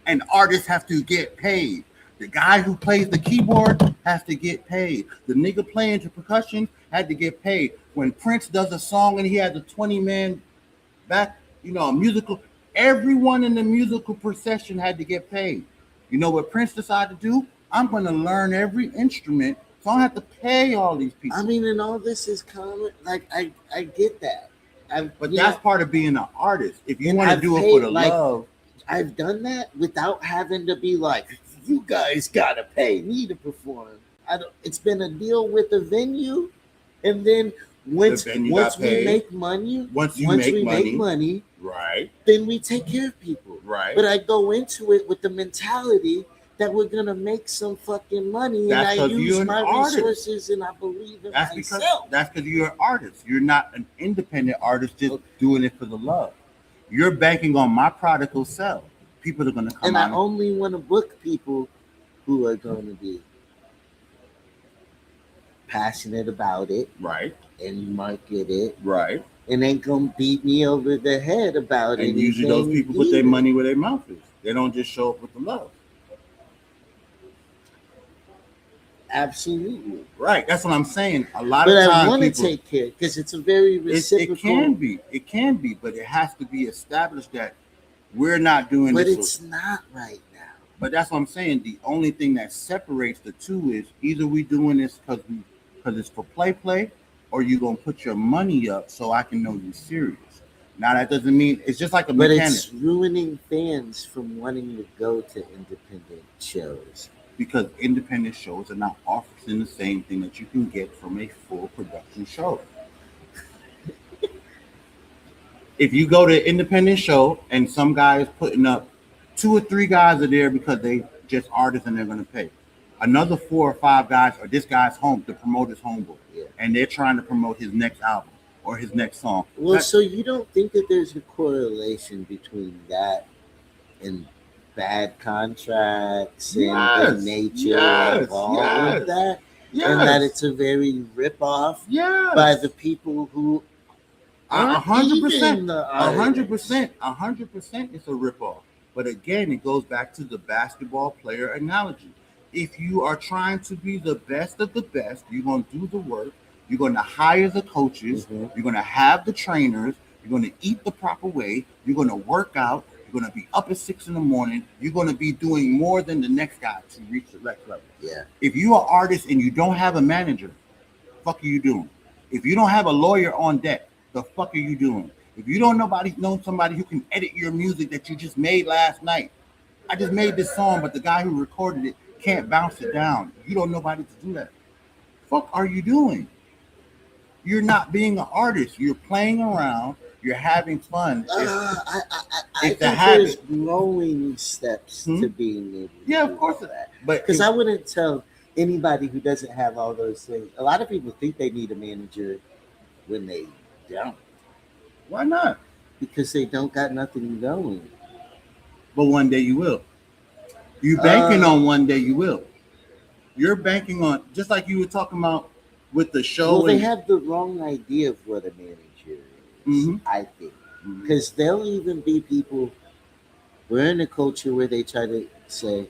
And artists have to get paid. The guy who plays the keyboard has to get paid. The nigga playing the percussion had to get paid. When Prince does a song and he has a 20-man back, a musical, everyone in the musical procession had to get paid. You know what Prince decided to do? I'm going to learn every instrument, so I don't have to pay all these people. I mean, and all this is common. Like, I get that. But that's part of being an artist. If you And want to I've do it paid, for the like, love, I've done that without having to be like, you guys gotta pay me to perform. It's been a deal with the venue, and then once venue once got we paid. make money, Once we make make money, money, right, then we take care of people. right. But I go into it with the mentality that we're gonna make some fucking money, and That's I 'cause use you're an my artist. resources and I believe in That's myself. because you're an artist. You're not an independent artist just doing it for the love. You're banking on my product will sell. People are going to come And I out. only want to book people who are going to be passionate about it Right, and market it, right. and ain't gonna beat me over the head about it. And usually those people put their money where their mouth is. They don't just show up with the love. Absolutely. Right. That's what I'm saying. A lot But of times I want to people, take care because it's a very it reciprocal. can be, but it has to be established that we're not doing but this. it's not right now. But that's what I'm saying. The only thing that separates the two is either we doing this because it's for play, or you gonna put your money up so I can know you're serious. Now that doesn't mean it's just like a But mechanic, it's ruining fans from wanting to go to independent shows. because independent shows are not offering the same thing that you can get from a full production show. If you go to an independent show and some guy is putting up 2 or 3 guys are there because they just artists and they're going to pay. Another 4 or 5 guys are this guy's home to promote his homeboy, and they're trying to promote his next album or his next song. Well, so you don't think that there's a correlation between that and bad contracts and the Yes, nature yes, of all yes, of that, yes, and that it's a very rip-off yes, by the people who aren't 100%, even the artists. 100%, it's a ripoff. But again, it goes back to the basketball player analogy. If you are trying to be the best of the best, you're going to do the work. You're going to hire the coaches. Mhm. You're going to have the trainers. You're going to eat the proper way. You're going to work out. You're going to be up at 6 a.m. You're going to be doing more than the next guy to reach the next level. Yeah. If you're an artist and you don't have a manager, fuck are you doing? If you don't have a lawyer on deck, the fuck are you doing? If you don't know somebody who can edit your music that you just made last night, I just made this song, but the guy who recorded it can't bounce it down. You don't know nobody to do that. Fuck are you doing? You're not being an artist. You're playing around. You're having fun. I It's a think there's habit. growing steps to being able to Yeah, do of course. all that. But Because I wouldn't tell anybody who doesn't have all those things. A lot of people think they need a manager when they don't, why not? because they don't got nothing going. But one day you will. You banking Uh, on one day you will. You're banking on, just like you were talking about with the well, show. they And have the wrong idea of what a manager is, Mhm. I think. Mhm. Because there'll even be people, we're in a culture where they try to say,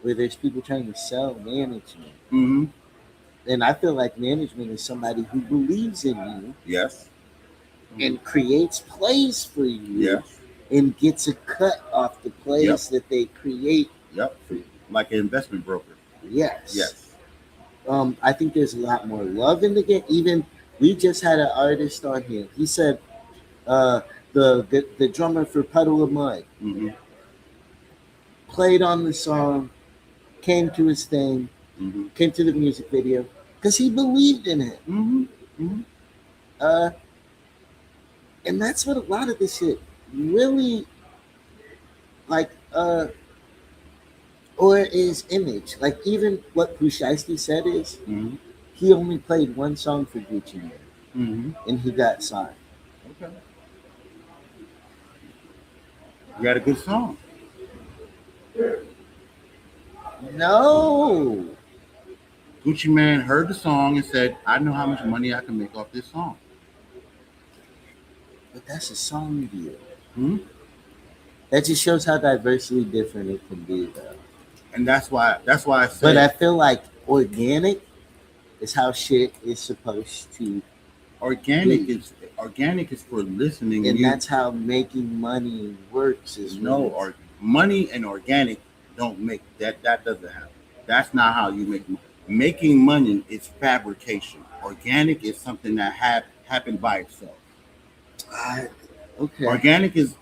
where there's people trying to sell management. Mhm. And I feel like management is somebody who believes in you Yes. and creates plays for you Yes. and gets a cut off the Yep. plays that they create Yep. for you. Like an investment broker. Yes. Yes. I think there's a lot more love in the game. Even we just had an artist on here. He said uh, the drummer for Puddle of Mud Mm-hmm. played on the song, came to his thing, Mm-hmm. came to the music video because he believed in it. Mm-hmm. Mm-hmm. Uh, and that's what a lot of this shit really like. Or is image. Like even what Pusheisty said is Mm-hmm. he only played one song for Gucci Mane Mm-hmm. and he got signed. Okay. You got a good song. No, Gucci Mane heard the song and said, "I know how much money I can make off this song." but that's a song deal. Hmm? That just shows how diversely different it can be, though. And that's why I But I said feel like organic is how shit is supposed to organic be. is for listening. And that's how making money works is No, when or money and organic don't make that. That doesn't happen. That's not how you make money. Making money is fabrication. Organic is something that happened by itself. I, okay. Organic is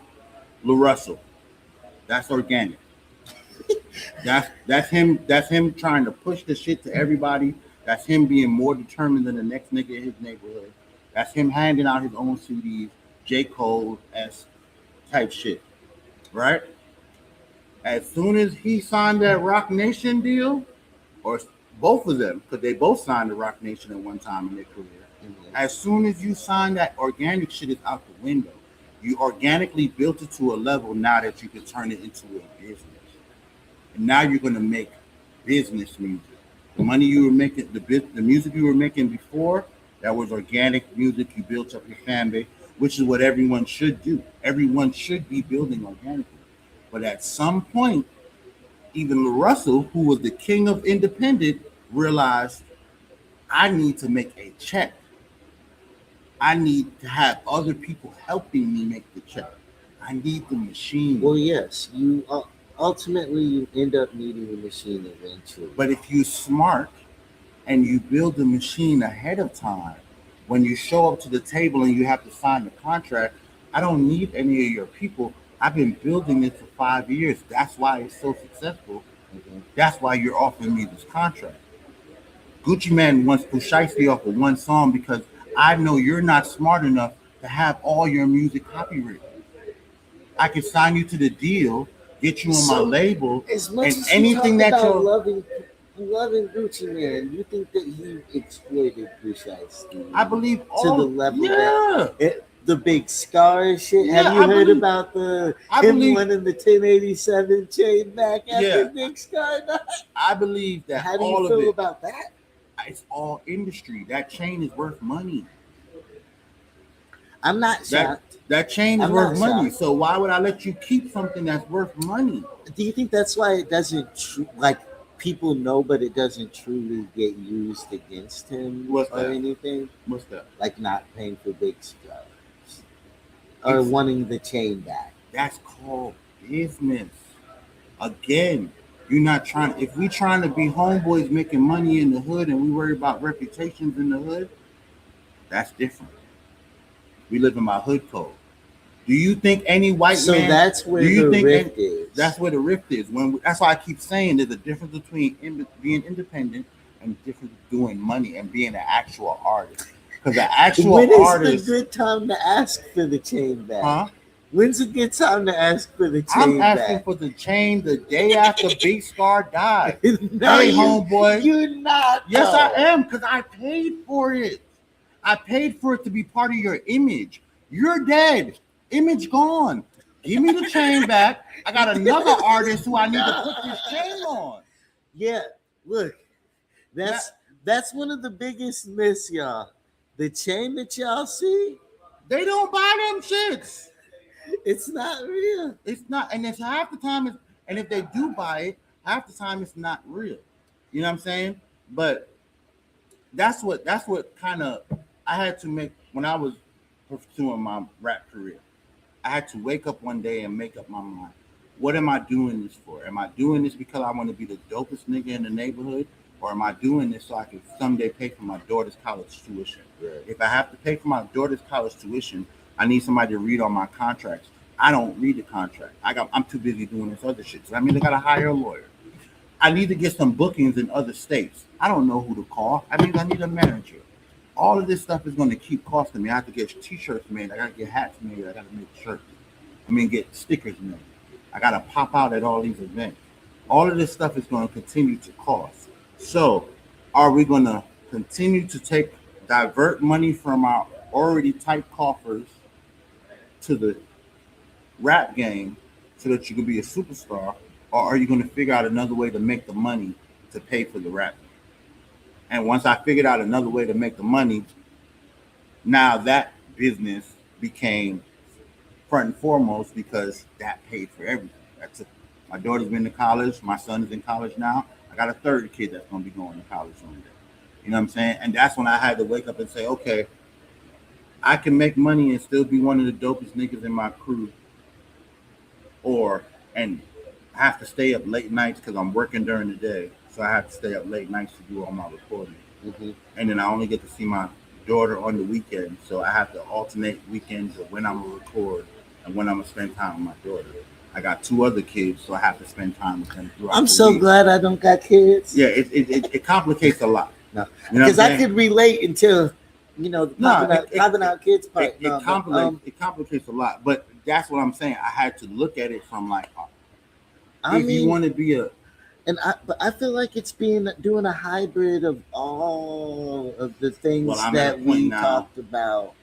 Lil Russell. That's organic. That's him. That's him trying to push the shit to everybody. That's him being more determined than the next nigga in his neighborhood. That's him handing out his own CDs, J. Cole s type shit, right? As soon as he signed that Rock Nation deal, or both of them, because they both signed the Rock Nation at one time in their career. As soon as you sign that, organic shit is out the window. You organically built it to a level now that you can turn it into a business. And now you're going to make business music. The money you were making, the music you were making before, that was organic music. You built up your fan base, which is what everyone should do. Everyone should be building organically. But at some point, even Lil Russell, who was the king of independent, realized I need to make a check. I need to have other people helping me make the check. I need the machine. Well, yes, you ultimately you end up needing the machine eventually. But if you're smart and you build the machine ahead of time, when you show up to the table and you have to sign the contract, I don't need any of your people. I've been building this for 5 years. That's why it's so successful. Mhm. That's why you're offering me this contract. Gucci Mane wants Pusheisty off of one song because I know you're not smart enough to have all your music copywritten. I can sign you to the deal, get you on my label, As much and as anything you that talk about you're. loving Gucci Mane, you think that he exploited Pusheisty I believe to all. the level Yeah. that the big scar shit. Yeah, Have you I heard believe- about the I him believe- winning the 1087 chain back after Yeah. Big Scar died? I believe that How do all you of feel it, about that? it's all industry. That chain is worth money. I'm not That shocked. that chain is I'm worth not money. shocked. So why would I let you keep something that's worth money? Do you think that's why it doesn't like people know, but it doesn't truly get used against him What's or that? anything? What's that? Like not paying for big scars or It's- wanting the chain back. That's called business. Again, you're not trying. If we trying to be homeboys making money in the hood and we worry about reputations in the hood, that's different. We live in my hood code. Do you think any white So man? that's where do you the think rift is. That's where the rift is. That's why I keep saying there's a difference between being independent and difference doing money and being an actual artist. Because the actual when is artist, the good time to ask for the chain back? huh? When's a good time to ask for the chain I'm asking back? for the chain the day after Big Scar died. No, Hey, homeboy. You're not. Yes, though. I am, because I paid for it. I paid for it to be part of your image. You're dead. Image gone. Give me the chain back. I got another artist who I need to put this chain on. Yeah, look, that's one of the biggest myths, y'all. The chain that y'all see, They don't buy them shits. it's not real. It's not, and it's half the time. And if they do buy it, half the time it's not real. You know what I'm saying? But that's what kind of I had to make when I was pursuing my rap career. I had to wake up one day and make up my mind. What am I doing this for? Am I doing this because I want to be the dopest nigga in the neighborhood? Or am I doing this so I can someday pay for my daughter's college tuition? Right. If I have to pay for my daughter's college tuition, I need somebody to read all my contracts. I don't read the contract. I'm too busy doing this other shit. So that means I gotta hire a lawyer. I need to get some bookings in other states. I don't know who to call. I need a manager. All of this stuff is going to keep costing me. I have to get t-shirts made. I got to get hats made. I got to make shirts. Get stickers made. I got to pop out at all these events. All of this stuff is going to continue to cost. So are we going to continue to divert money from our already tight coffers to the rap game so that you can be a superstar? Or are you going to figure out another way to make the money to pay for the rap? And once I figured out another way to make the money, now that business became front and foremost because that paid for everything. My daughter's been to college. My son is in college now. I got a third kid that's going to be going to college one day. You know what I'm saying? And that's when I had to wake up and say, okay, I can make money and still be one of the dopest niggas in my crew. And have to stay up late nights because I'm working during the day. So I have to stay up late nights to do all my recording. Mm-hmm. And then I only get to see my daughter on the weekend. So I have to alternate weekends of when I'm going to record and when I'm going to spend time with my daughter. I got 2 other kids, so I have to spend time with them throughout I'm the so week. glad I don't got kids. Yeah, it complicates a lot. No, because I could relate until, popping out kids part. It complicates a lot. But that's what I'm saying. I had to look at it from like, you want to be but I feel like it's doing a hybrid of all of the things that we talked about,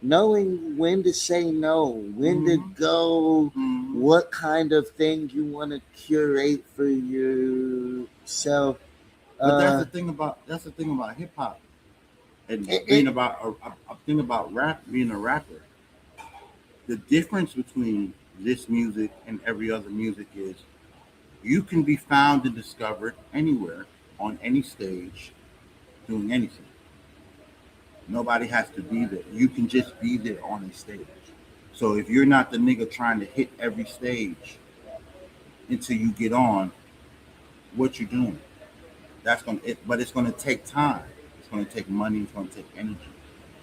knowing when to say no, when to go, what kind of thing you want to curate for yourself. But that's the thing about hip hop and being about rap, being a rapper. The difference between this music and every other music is you can be found and discovered anywhere on any stage doing anything. Nobody has to be there. You can just be there on a stage. So if you're not the nigga trying to hit every stage until you get on, what you doing? But it's gonna take time. It's gonna take money. It's gonna take energy.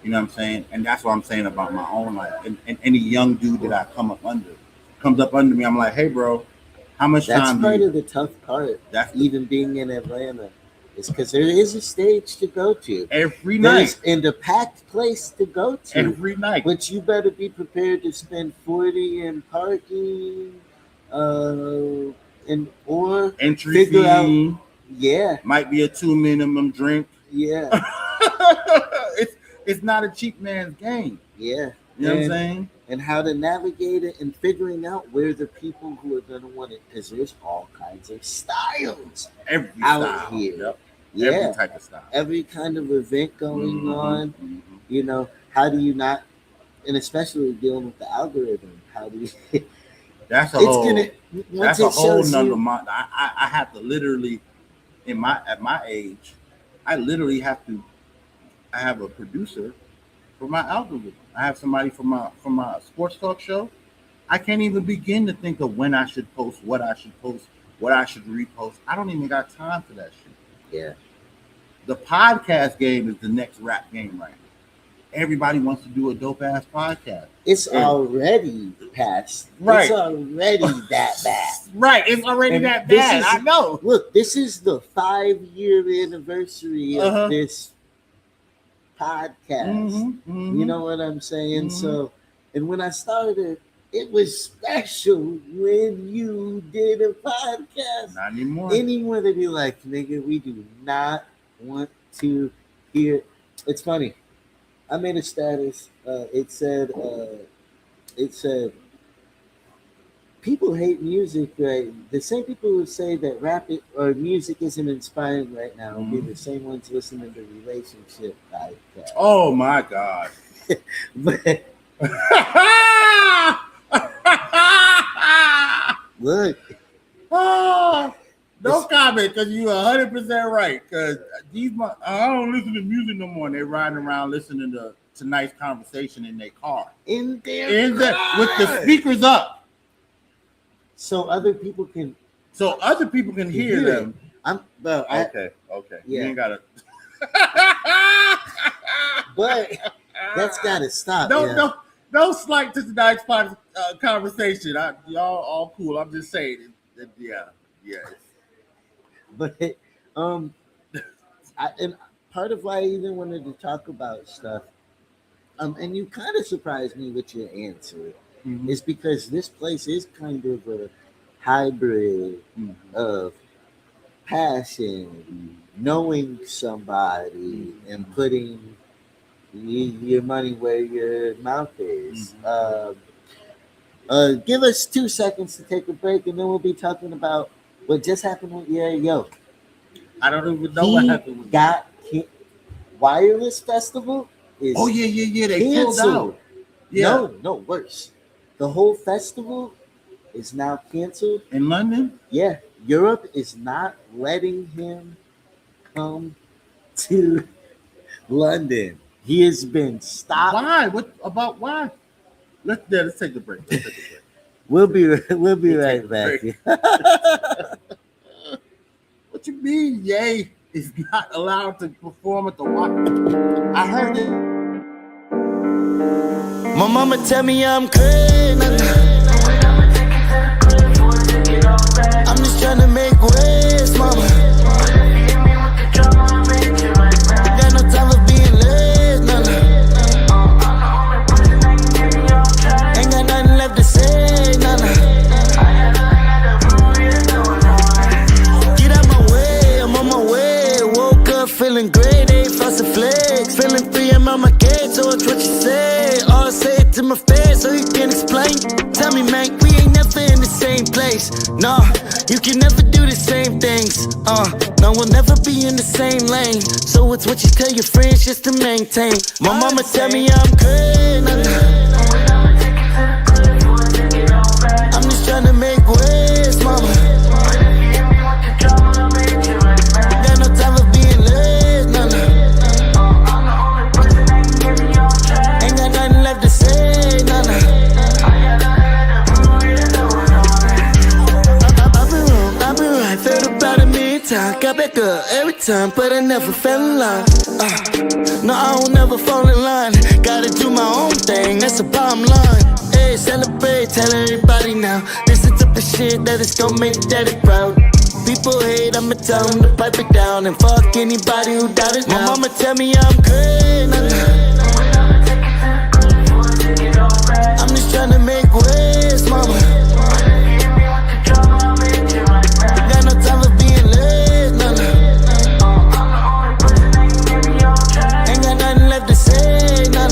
You know what I'm saying? And that's what I'm saying about my own life. And any young dude that I comes up under me, I'm like, hey, bro, how much time? That's part of the tough part. Even being in Atlanta, is because there is a stage to go to every night, and a packed place to go to every night. But you better be prepared to spend $40 in parking, or entry figure fee. Out. Yeah, might be a 2 minimum drink. Yeah, it's not a cheap man's game. Yeah, you know what I'm saying? And how to navigate it and figuring out where the people who are going to want it, because there's all kinds of styles out here. Yep. Yeah, every type of style, every kind of event going on. Mm-hmm. How do you not, and especially dealing with the algorithm, how do you? That's a whole nother month. I have to literally, at my age, I have a producer for my algorithm. I have somebody for my sports talk show. I can't even begin to think of when I should post, what I should post, what I should repost. I don't even got time for that shit. Yeah. The podcast game is the next rap game right now. Everybody wants to do a dope ass podcast. It's already past. Right. It's already that bad. Right. It's already that bad. I know. Look, this is the 5-year anniversary of this podcast. You know what I'm saying? So, and when I started, it was special when you did a podcast. Not anymore. Anyone to be like, nigga, we do not want to hear. It's funny. I made a status. It said, people hate music, right? The same people who say that or music isn't inspiring right now will be the same ones listening to relationship podcasts. Oh my God. But look. Oh, no comment, because you're 100% right. Because I don't listen to music no more. And they're riding around listening to tonight's conversation in their car. In their car. With the speakers up. So other people can hear them. Okay. Yeah. You ain't gotta. But that's gotta stop. No slight to tonight's conversation. Y'all all cool. I'm just saying. Yeah. But and part of why I even wanted to talk about stuff, and you kind of surprised me with your answer, is because this place is kind of a hybrid of passion, knowing somebody, and putting your money where your mouth is. Give us 2 seconds to take a break, and then we'll be talking about what just happened with Yo. I don't even know what happened with got Wireless Festival is they pulled out. Yeah. No, worse. The whole festival is now canceled. In London? Yeah. Europe is not letting him come to London. He has been stopped. Why? Why? Let's take a break. We'll be right back. What you mean, Ye is not allowed to perform at the Watch? I heard it. My mama tell me I'm crazy. I'm just trying to make waves, mama. Got no time for being late, no. Ain't got nothing left to say, no. Get out my way, I'm on my way. Woke up feeling great, ain't frosted flakes. Feeling free, I'm on my gate, so it's what you say. All say it to my face, so you can explain. Tell me, man, we ain't never in the same place. No, you can never do the same things. No, we'll never be in the same lane. So it's what you tell your friends just to maintain. My mama tell me I'm crazy. I'm just trying to make waves, mama. Got no time for being late, no. Ain't got nothing left to say, no. I've been right, felt about a million times. Got back up every time, but I never fell in line. No, I don't never fall in line. Gotta do my own thing, that's the bottom line. Hey, celebrate, tell everybody now. This is the type of shit that is gon' make daddy proud. People hate, I'ma tell them to pipe it down. And fuck anybody who doubt it now. My mama tell me I'm crazy. I'm just trying to make waves, mama. Got no time for being late, no. Ain't got nothing left to say, no.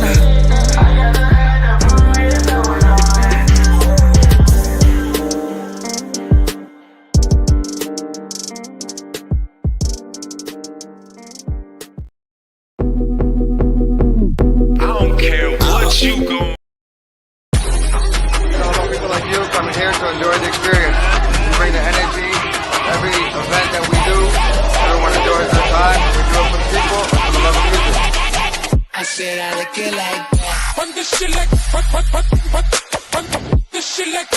I don't care what you gon' People like you coming here to enjoy the experience. We bring the energy, every event that we do. Everyone enjoys their time. We do it for the people and for the love of music. I said I look it like Run this shit like run this shit like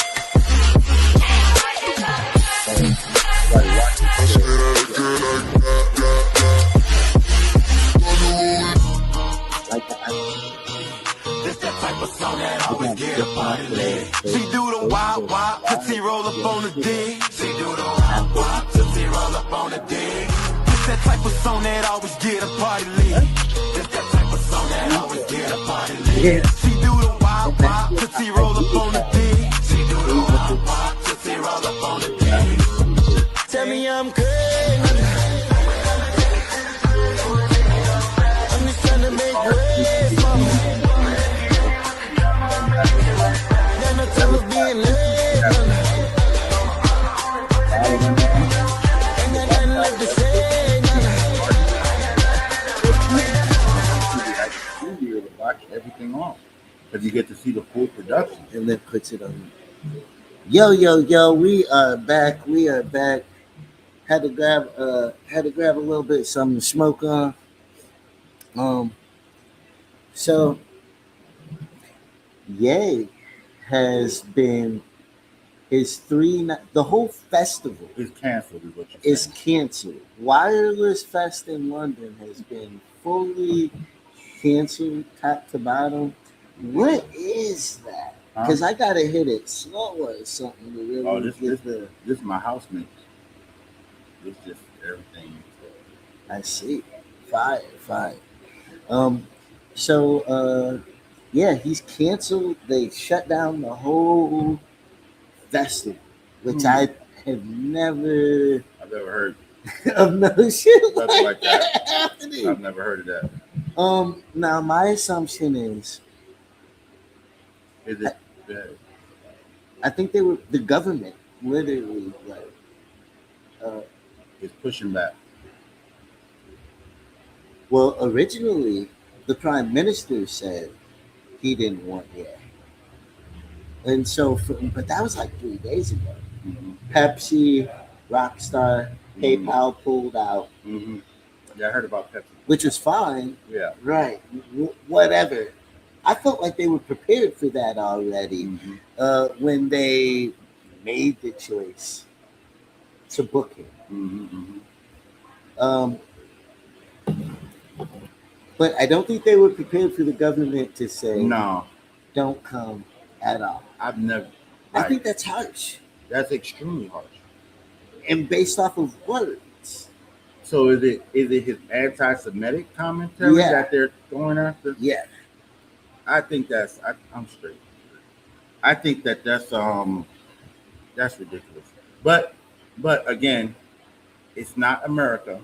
this that type of song that always get a party lit. She do the wop wop, tootsie roll up on the dick. She do the wop wop, tootsie roll up on the dick. This that type of song that always get a party lit. This that type of Yeah. She do the wild wild, Tootsie roll up on the dick. She do the wild wild, Tootsie roll up on the dick. Tell me I'm crazy. I'm just trying to make waves, mama. Got no time for being late, mama. Ain't got nothing left to say, mama. To watch everything off because you get to see the full production. And then puts it on. Yo, we are back. Had to grab a little bit of something to smoke on. So Ye has been the whole festival It's canceled, is what you're is saying. canceled. Wireless Fest in London has been fully canceled, top to bottom. What is that? Because I gotta hit it slower or something to really This is my house mix. It's just everything. I see. Fire. So yeah, he's canceled. They shut down the whole festival, which I have never I've never heard of no shit nothing like that. happening. I've never heard of that. Now my assumption is Is it? I think the government literally It's pushing back. well, originally the prime minister said he didn't want it, and so but that was like 3 days ago. Mm-hmm. Pepsi, Rockstar, PayPal pulled out, Yeah, I heard about Pepsi. which was fine. Yeah. Right. Whatever. I felt like they were prepared for that already when they made the choice to book him. But I don't think they were prepared for the government to say, No, don't come at all. I've never. I think that's harsh. That's extremely harsh. And based off of words. So is it his anti-Semitic commentary that they're going after? Yeah. I think I'm straight. I think that's ridiculous. But again, it's not America.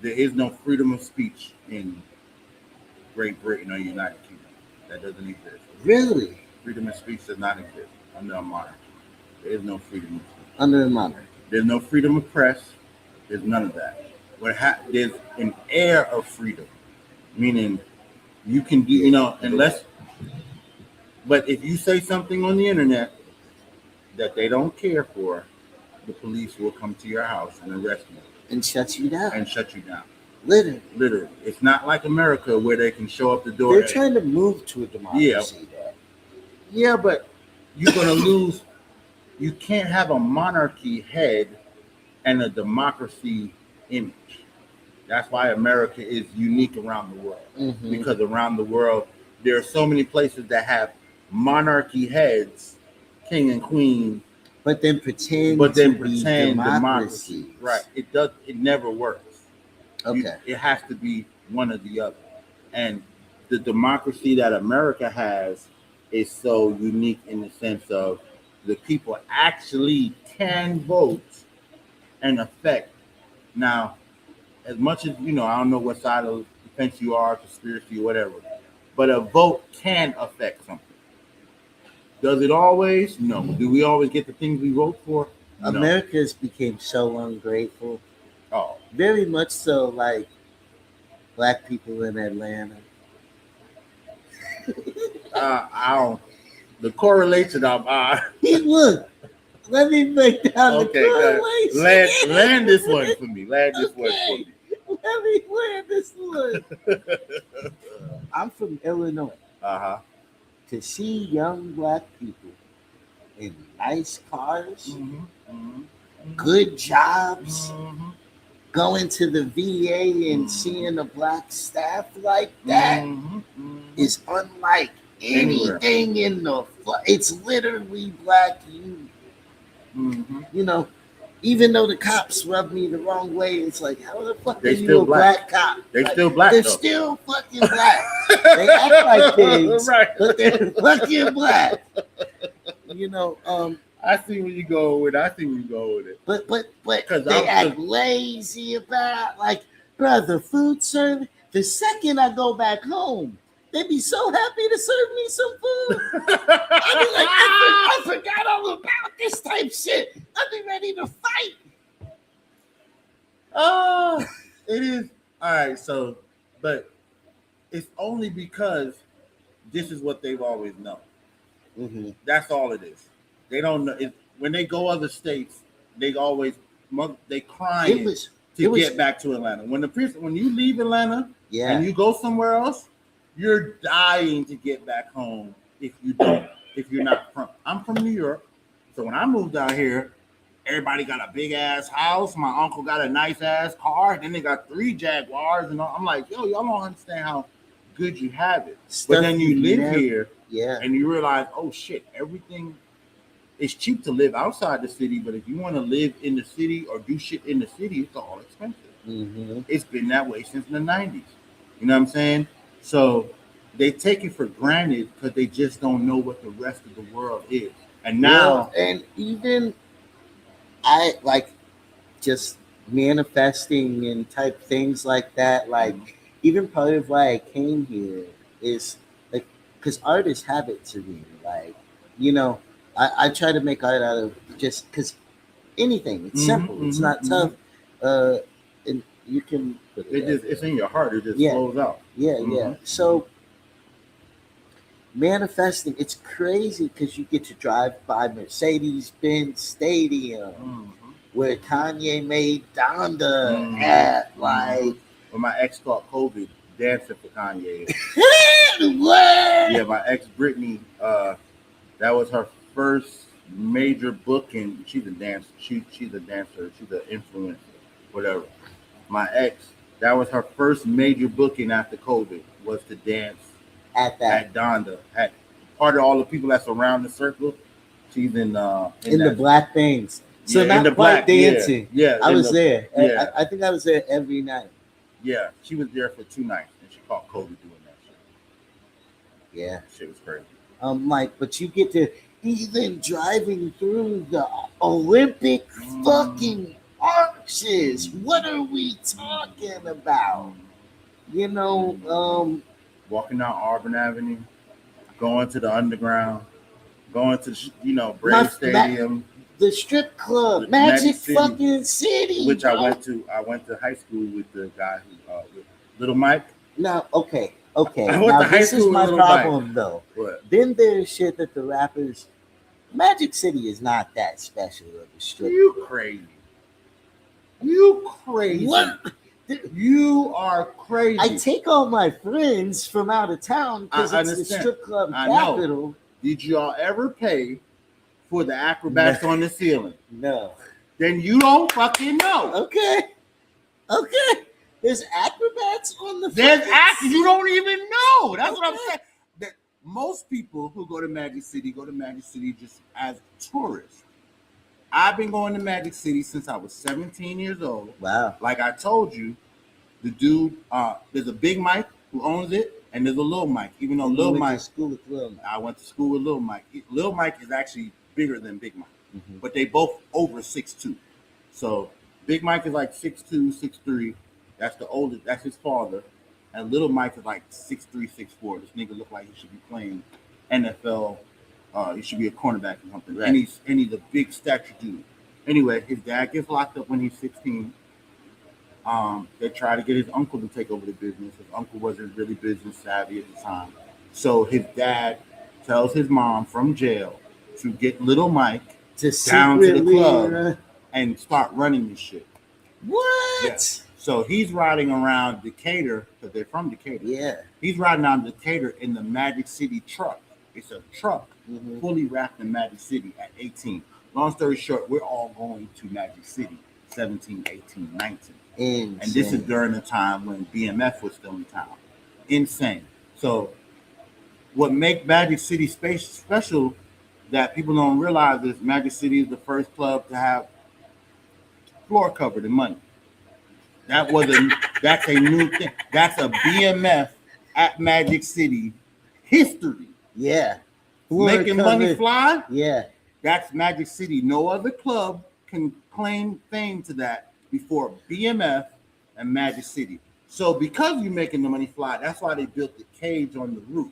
There is no freedom of speech in Great Britain or United Kingdom. That doesn't exist. Really? Freedom of speech does not exist under a monarchy. There is no freedom of speech. Under a monarchy. There's no freedom of press. There's none of that. There's an air of freedom, meaning you can do, unless. But if you say something on the internet that they don't care for, the police will come to your house and arrest you. And shut you down. Literally. It's not like America where they can show up the door. They're trying to move to a democracy. Yeah, but you're going to lose. You can't have a monarchy head and a democracy image. That's why America is unique around the world. Because around the world, there are so many places that have monarchy heads, king and queen, but then pretend democracy. Right. It never works. Okay. It has to be one or the other. And the democracy that America has is so unique in the sense of the people actually can vote and affect. Now, as much as, I don't know what side of the fence you are, conspiracy or whatever, but a vote can affect something. Does it always? No. Do we always get the things we vote for? No. America's became so ungrateful. Oh. Very much so like black people in Atlanta. I don't. The correlation of look, let me break down the correlation. Land this one for me. Let me land this one. I'm from Illinois. To see young black people in nice cars, good jobs, going to the VA and seeing a black staff like that is unlike anything in the. It's literally black youth. Even though the cops rub me the wrong way, it's like, how the fuck are you a black cop? They're still black. They're still fucking fucking black. They act like pigs, Right. but they're fucking black. You know, I see where you go with it. I see where you go with it. but 'Cause they I'm act lazy about like, brother, food service. The second I go back home, they be so happy to serve me some food. I be like, I forgot all about this type shit. I be ready to fight. Oh, it is. All right, so, but it's only because this is what they've always known. Mm-hmm. That's all it is. They don't know. When they go other states, they always crying to get back to Atlanta. When you leave Atlanta and you go somewhere else, you're dying to get back home if you're not from. I'm from New York, so when I moved out here, everybody got a big ass house. My uncle got a nice ass car. Then they got 3 Jaguars, and I'm like, yo, y'all don't understand how good you have it. But then you live here, and you realize, oh shit, everything. It's cheap to live outside the city, but if you want to live in the city or do shit in the city, it's all expensive. Mm-hmm. It's been that way since the 90s. You know what I'm saying? So they take it for granted because they just don't know what the rest of the world is. And now, and even I like just manifesting and type things like that. Like even part of why I came here is like because artists have it to me. Like, you know, I try to make art out of just because anything. It's simple. It's not tough. And you can put it's in your heart. It just flows out. Yeah. So manifesting, it's crazy because you get to drive by Mercedes-Benz Stadium where Kanye made Donda at. Like, when my ex caught COVID dancing for Kanye. What? Yeah, my ex Brittany, that was her first major booking. She's a dancer. She's a dancer. She's an influencer, whatever. My ex, that was her first major booking after COVID, was to dance at Donda. At part of all the people that's around the circle, she's in the black things. So not quite black, dancing. Yeah, I was there. Yeah. I think I was there every night. Yeah, she was there for 2 nights, and she caught COVID doing that shit. Yeah, shit was crazy. Like, but you get to even driving through the Olympic fucking arches. What are we talking about? You know, walking down Auburn Avenue, going to the underground, going to Brave Stadium, the strip club, Magic fucking City, which bro. I went to high school with the guy who with Little Mike. Now, okay. Now this is my problem though. What? Then there's shit that the rappers. Magic City is not that special of a strip. You crazy? What? You are crazy. I take all my friends from out of town because it's the strip club capital. Did y'all ever pay for the acrobats on the ceiling? No. Then you don't fucking know. Okay. There's acrobats on the. There's you don't even know. That's what I'm saying. That most people who go to Magic City just as tourists. I've been going to Magic City since I was 17 years old. Wow. Like I told you, the dude, there's a Big Mike who owns it, and there's a Little Mike. Even though Little Mike, I went to school with Little Mike. Little Mike is actually bigger than Big Mike, but they both over 6'2". So Big Mike is like 6'2", 6'3". That's the oldest. That's his father, and Little Mike is like 6'3", 6'4". This nigga look like he should be playing NFL. He should be a cornerback or something. Right. And he's a big stature dude. Anyway, his dad gets locked up when he's 16. They try to get his uncle to take over the business. His uncle wasn't really business savvy at the time. So his dad tells his mom from jail to get Little Mike down to the club and start running this shit. What? Yeah. So he's riding around Decatur, because they're from Decatur. Yeah. He's riding around Decatur in the Magic City truck. It's a truck fully wrapped in Magic City at 18. Long story short, we're all going to Magic City, 17, 18, 19. Insane. And this is during the time when BMF was still in town. Insane. So what makes Magic City special that people don't realize is Magic City is the first club to have floor covered in money. That's a new thing. That's a BMF at Magic City history. Yeah. Making money fly, Yeah. that's Magic City. No other club can claim fame to that before BMF and Magic City. So because you're making the money fly, that's why they built the cage on the roof.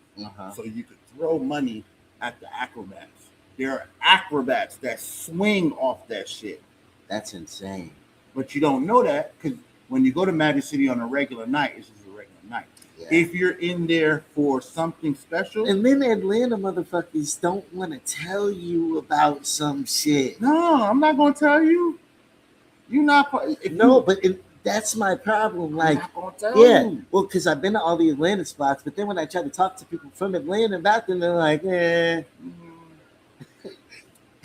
So you could throw money at the acrobats. There are acrobats that swing off that shit. That's insane. But you don't know that because when you go to Magic City on a regular night, it's just a regular night. Yeah. If you're in there for something special. And then Atlanta motherfuckers don't want to tell you about some shit. No, I'm not going to tell you. You're not. That's my problem. Like, yeah, you. Well, because I've been to all the Atlanta spots, but then when I try to talk to people from Atlanta about them, they're like, eh.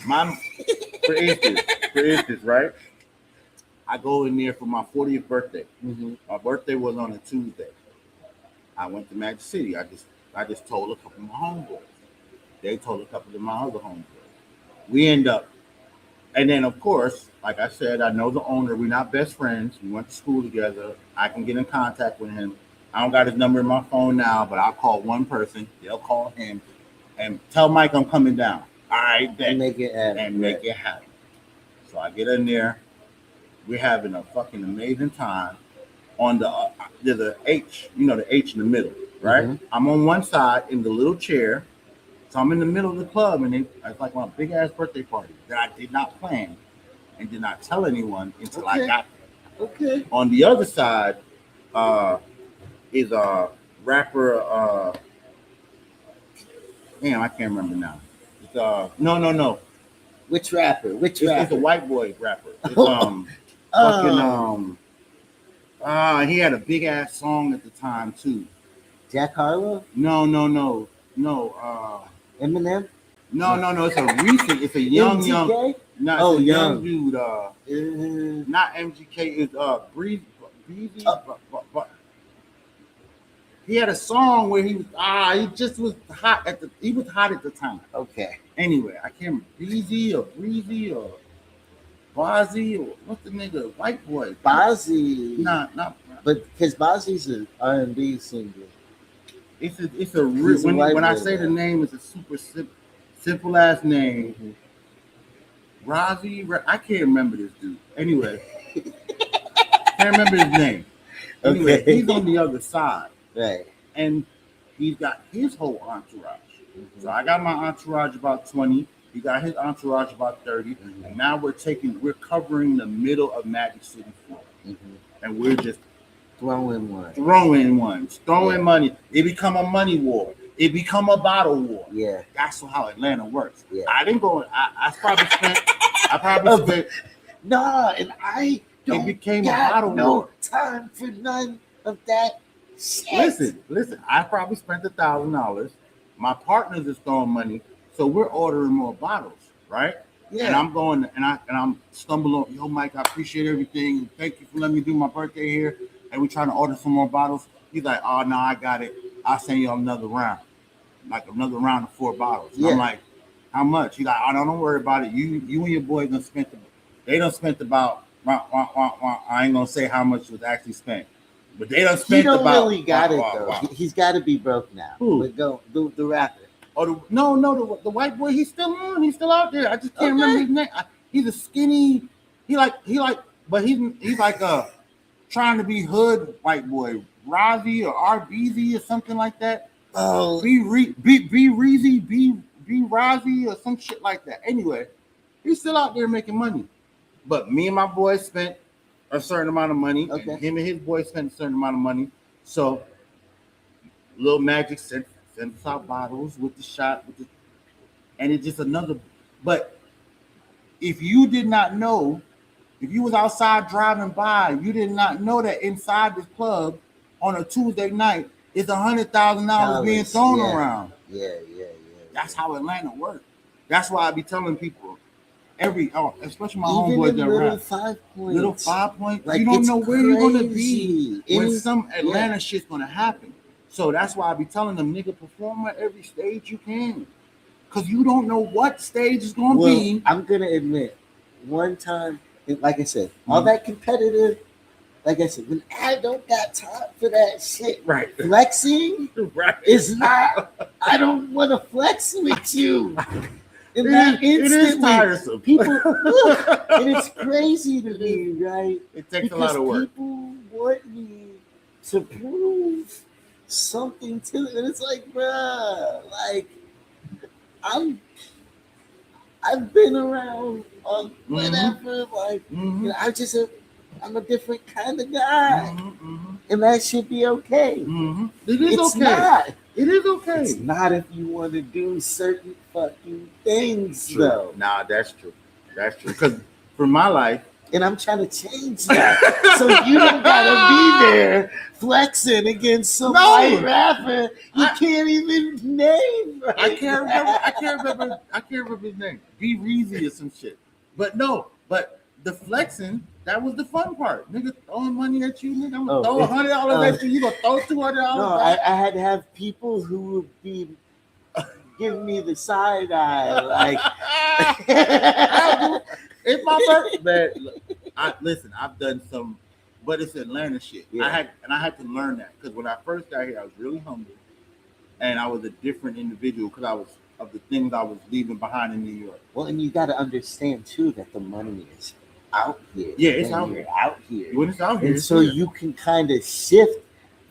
For instance, right? I go in there for my 40th birthday. My birthday was on a Tuesday. I went to Magic City. I just told a couple of my homeboys. They told a couple of my other homeboys. We end up, and then of course, like I said, I know the owner. We're not best friends. We went to school together. I can get in contact with him. I don't got his number in my phone now, but I'll call one person. They'll call him and tell Mike I'm coming down. All right, and make it happen. So I get in there. We're having a fucking amazing time. On there's a H, the H in the middle, right? I'm on one side in the little chair. So I'm in the middle of the club, and it's like my big ass birthday party that I did not plan and did not tell anyone until I got there. Okay. On the other side is a rapper. Damn, I can't remember now. It's no. Which rapper? It's a white boy rapper. It's he had a big ass song at the time too. Jack Harlow? No. Eminem? No. It's a recent. It's a young. No, young dude. Not MGK. It's Breezy. He had a song where he was hot at the time. Okay. Anyway, I can't remember Breezy or Bozzy or what's the nigga? White boy. Bozzy. Not. But because Bozzy's an R&B singer. It's a real. When I say the name, it's a super simple ass name. Rozzy. I can't remember this dude. Anyway, can't remember his name. Anyway, he's on the other side. Right. And he's got his whole entourage. So I got my entourage about 20. He got his entourage about 30. And now we're covering the middle of Magic City floor. And we're just throwing money. It become a money war. It become a bottle war. Yeah. That's how Atlanta works. Yeah. I didn't go. I probably spent. No, and I don't. It became a bottle war. Time for none of that. Shit. Listen. I probably spent $1,000. My partners is throwing money, so we're ordering more bottles, right? Yeah. And I'm going and I'm stumbling. Yo, Mike, I appreciate everything. Thank you for letting me do my birthday here. And we're trying to order some more bottles. He's like, oh no, I got it. I'll send you another round, like another round of 4 bottles. Yeah. I'm like, how much? He's like, oh, don't worry about it. You and your boy done spent about. I ain't gonna say how much was actually spent. But they done spent about. He don't really got it though. He's got to be broke now. Who? But go the rapper. Oh the white boy. He's still on. He's still out there. I just can't remember his name. He's a skinny. He like. But he's like trying to be hood white boy. Rozzy or RBZ or something like that. Oh, B Reezy, B Rozzy or some shit like that. Anyway, he's still out there making money. But me and my boys spent a certain amount of money. Okay. And him and his boys spent a certain amount of money. So Lil Magic sent us out bottles with the shot, and it's just another. But if you did not know, if you was outside driving by, you did not know that inside this club on a Tuesday night is $100,000 being thrown around. Yeah. That's how Atlanta works. That's why I be telling people especially my homeboys that rap. Little 5 points. Like, you don't know where you're gonna be when some Atlanta shit's gonna happen. So that's why I be telling them, nigga, perform at every stage you can, cause you don't know what stage is gonna be. I'm gonna admit, one time, like I said, all that competitive like I said, when I don't got time for that shit, Right. flexing Right. is not. I don't want to flex with you. In It that is instantly, tiresome. people look, and it's crazy to me, right? It takes Because a lot of work. people want me to prove something to them, and it's like, bruh, like I've been around on whatever, like, Mhm. you know, I'm a different kind of guy, Mhm. and that should be okay. Mhm. It is It's okay. not. It is okay. It's not if you want to do certain fucking things, True. though. Nah, that's true. That's true. Because for my life, And I'm trying to change that. So you don't gotta be there flexing against some No. white rapper you can't even name. Right I can't now. remember his name. B Reezy or some shit. But no, but the flexing, that was the fun part. Nigga throwing money at you, nigga. I'm gonna throw $100 at you, you gonna throw $200 No, back. I had to have people who would be giving me the side eye, like. It's my birthday. Listen, I've done some, but it's Atlanta shit. Yeah. I had to learn that because when I first got here, I was really humble, and I was a different individual because I was of the things I was leaving behind in New York. Well, and you got to understand too that the money is out here. Yeah, it's when out you're here. out here. When it's out here, And it's so here. you can kind of shift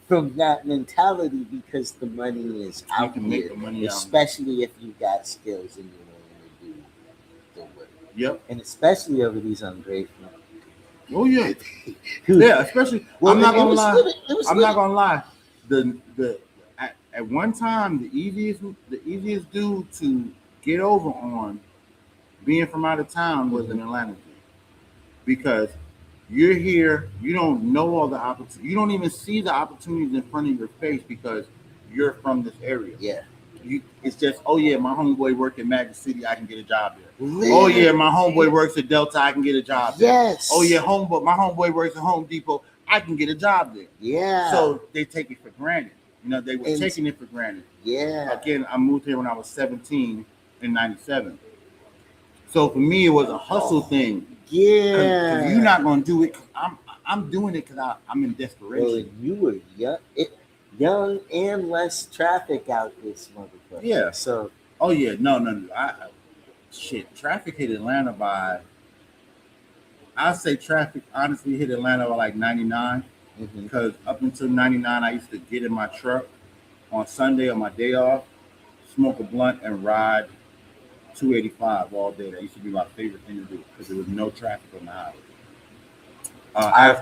from that mentality because the money is You out can make here, the money out. especially if you got skills and you're willing to do the work. Yep. And especially over these ungrateful. Oh yeah. who- Yeah, especially. Well, I'm not it gonna was lie. lit- it was I'm lit. not gonna lie. At one time the easiest dude to get over on being from out of town was an Atlanta dude. Because you're here, you don't know all the opportunities, you don't even see the opportunities in front of your face because you're from this area. Yeah. It's just, oh yeah, my homeboy worked in Magic City, I can get a job there. Oh yeah, my homeboy works at Delta, I can get a job there. Yes. Oh yeah, my homeboy works at Home Depot, I can get a job there. Yeah. So they take it for granted. You know, they were And- taking it for granted. Yeah. Again, I moved here when I was 17 in 97. So for me, it was a hustle thing. Yeah. Cause you're not gonna do it. I'm doing it because I'm in desperation. Well, you were young and less traffic out this motherfucker. Yeah. So Oh yeah, no. Traffic hit Atlanta by. I'd say traffic honestly hit Atlanta by like 99. Because up until 99, I used to get in my truck on Sunday on my day off, smoke a blunt, and ride 285 all day. That used to be my favorite thing to do because there was no traffic on the highway.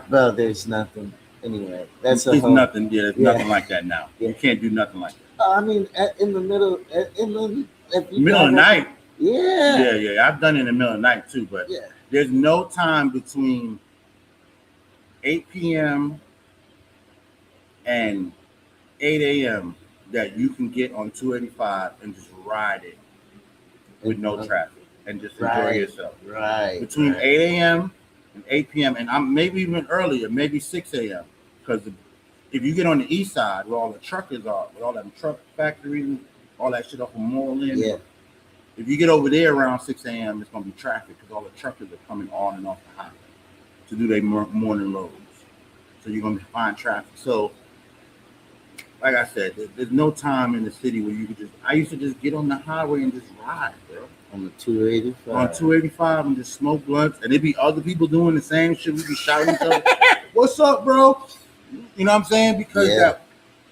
well, there's nothing. Anyway, that's There's nothing. Yeah, there's Yeah. nothing like that now. Yeah. You can't do nothing like that. I mean, in the middle, if you Middle of the night. Yeah. Yeah. I've done it in the middle of the night too, but Yeah. there's no time between 8 p.m. and 8 a.m. that you can get on 285 and just ride it with no traffic and just enjoy Right. yourself. Right. Between right. 8 a.m. and 8 p.m. and I'm maybe even earlier, maybe 6 a.m. Because if you get on the east side where all the truckers are, with all them truck factories, all that shit off of Moreland, Yeah. if you get over there around 6 a.m., it's going to be traffic because all the truckers are coming on and off the highway to do their morning loads. So you're going to find traffic. So, like I said, there's no time in the city where you could just, I used to just get on the highway and just ride, bro. On the 285. On 285 and just smoke blunts. And there'd be other people doing the same shit. We'd be shouting each other, what's up, bro? You know what I'm saying? Because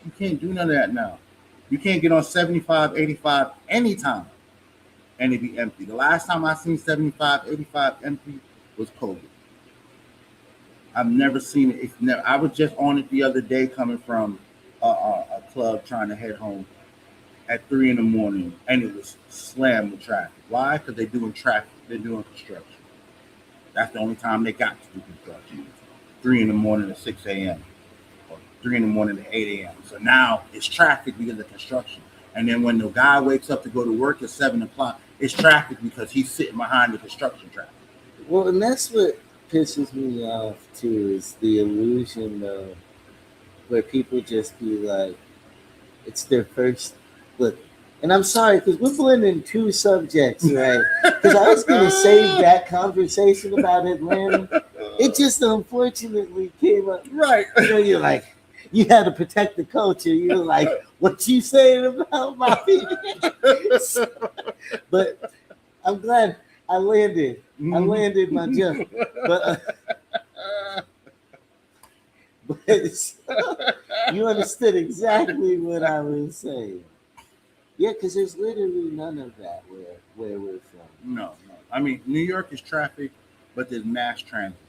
you can't do none of that now. You can't get on 75, 85 anytime and it'd be empty. The last time I seen 75, 85 empty was COVID. I've never seen it. It's never. I was just on it the other day coming from a club trying to head home at 3 a.m. and it was slammed with traffic. Why? Because they're doing traffic. They're doing construction. That's the only time they got to do construction. 3 a.m. to 6 a.m. or 3 a.m. to 8 a.m. So now it's traffic because of construction. And then when the guy wakes up to go to work at 7 o'clock, it's traffic because he's sitting behind the construction traffic. Well, and that's what pisses me off too, is the illusion of where people just be like, it's their first look. And I'm sorry, because we're blending two subjects, right? Because I was going to save that conversation about Atlanta It just unfortunately came up. Right. You're like, you had to protect the culture. You're like, what you saying about my people? But I'm glad I landed. I landed my jump. But you understood exactly what I was saying. Yeah, because there's literally none of that where we're from. No. I mean, New York is traffic, but there's mass transit.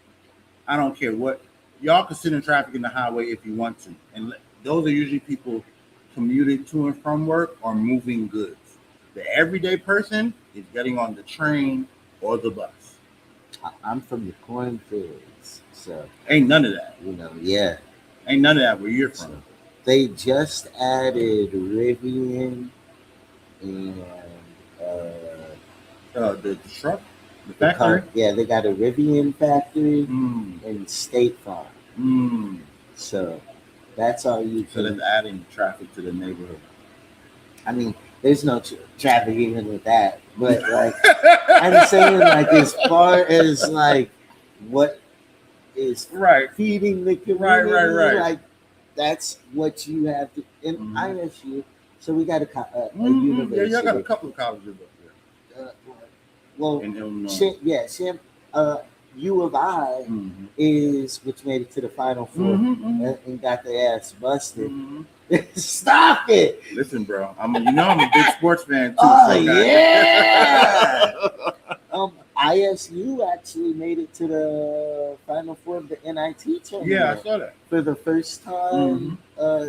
I don't care what. Y'all can sit in traffic in the highway if you want to. And those are usually people commuting to and from work or moving goods. The everyday person is getting on the train or the bus. I'm from the cornfields, so Ain't none of that. Yeah. Ain't none of that where you're from. So they just added Rivian and The truck, the factory. Yeah, they got a Rivian factory and State Farm. So that's all you So can. that's adding traffic to the neighborhood. I mean, there's no traffic even with that, but like I'm saying, like as far as like what is Right. feeding the community, Right. like that's what you have to. And ISU, so we got a university. Yeah, y'all got a couple of colleges up there. Well, In Illinois. U of I is which made it to the Final Four and got their ass busted. Stop it! Listen, bro. I'm a big sports fan too. Oh so yeah. ISU actually made it to the Final Four of the NIT tournament. Yeah, I saw that for the first time.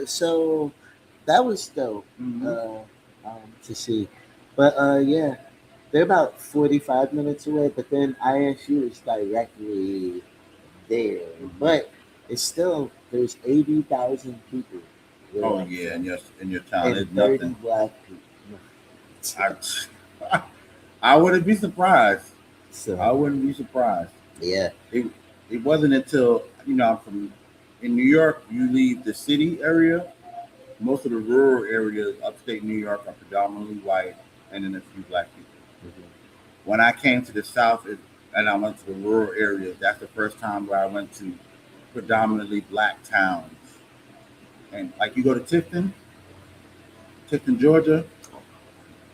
So that was dope to see. But yeah, they're about 45 minutes away. But then ISU is directly there. But it's still there's 80,000 people. Oh yeah, in your town, and there's 30 nothing. black people. I wouldn't be surprised. So I wouldn't be surprised. yeah, it wasn't until I'm from in New York. You leave the city area. Most of the rural areas, upstate New York, are predominantly white, and then a few black people. When I came to the South and I went to the rural areas, that's the first time where I went to predominantly black towns. And like you go to Tifton, Georgia,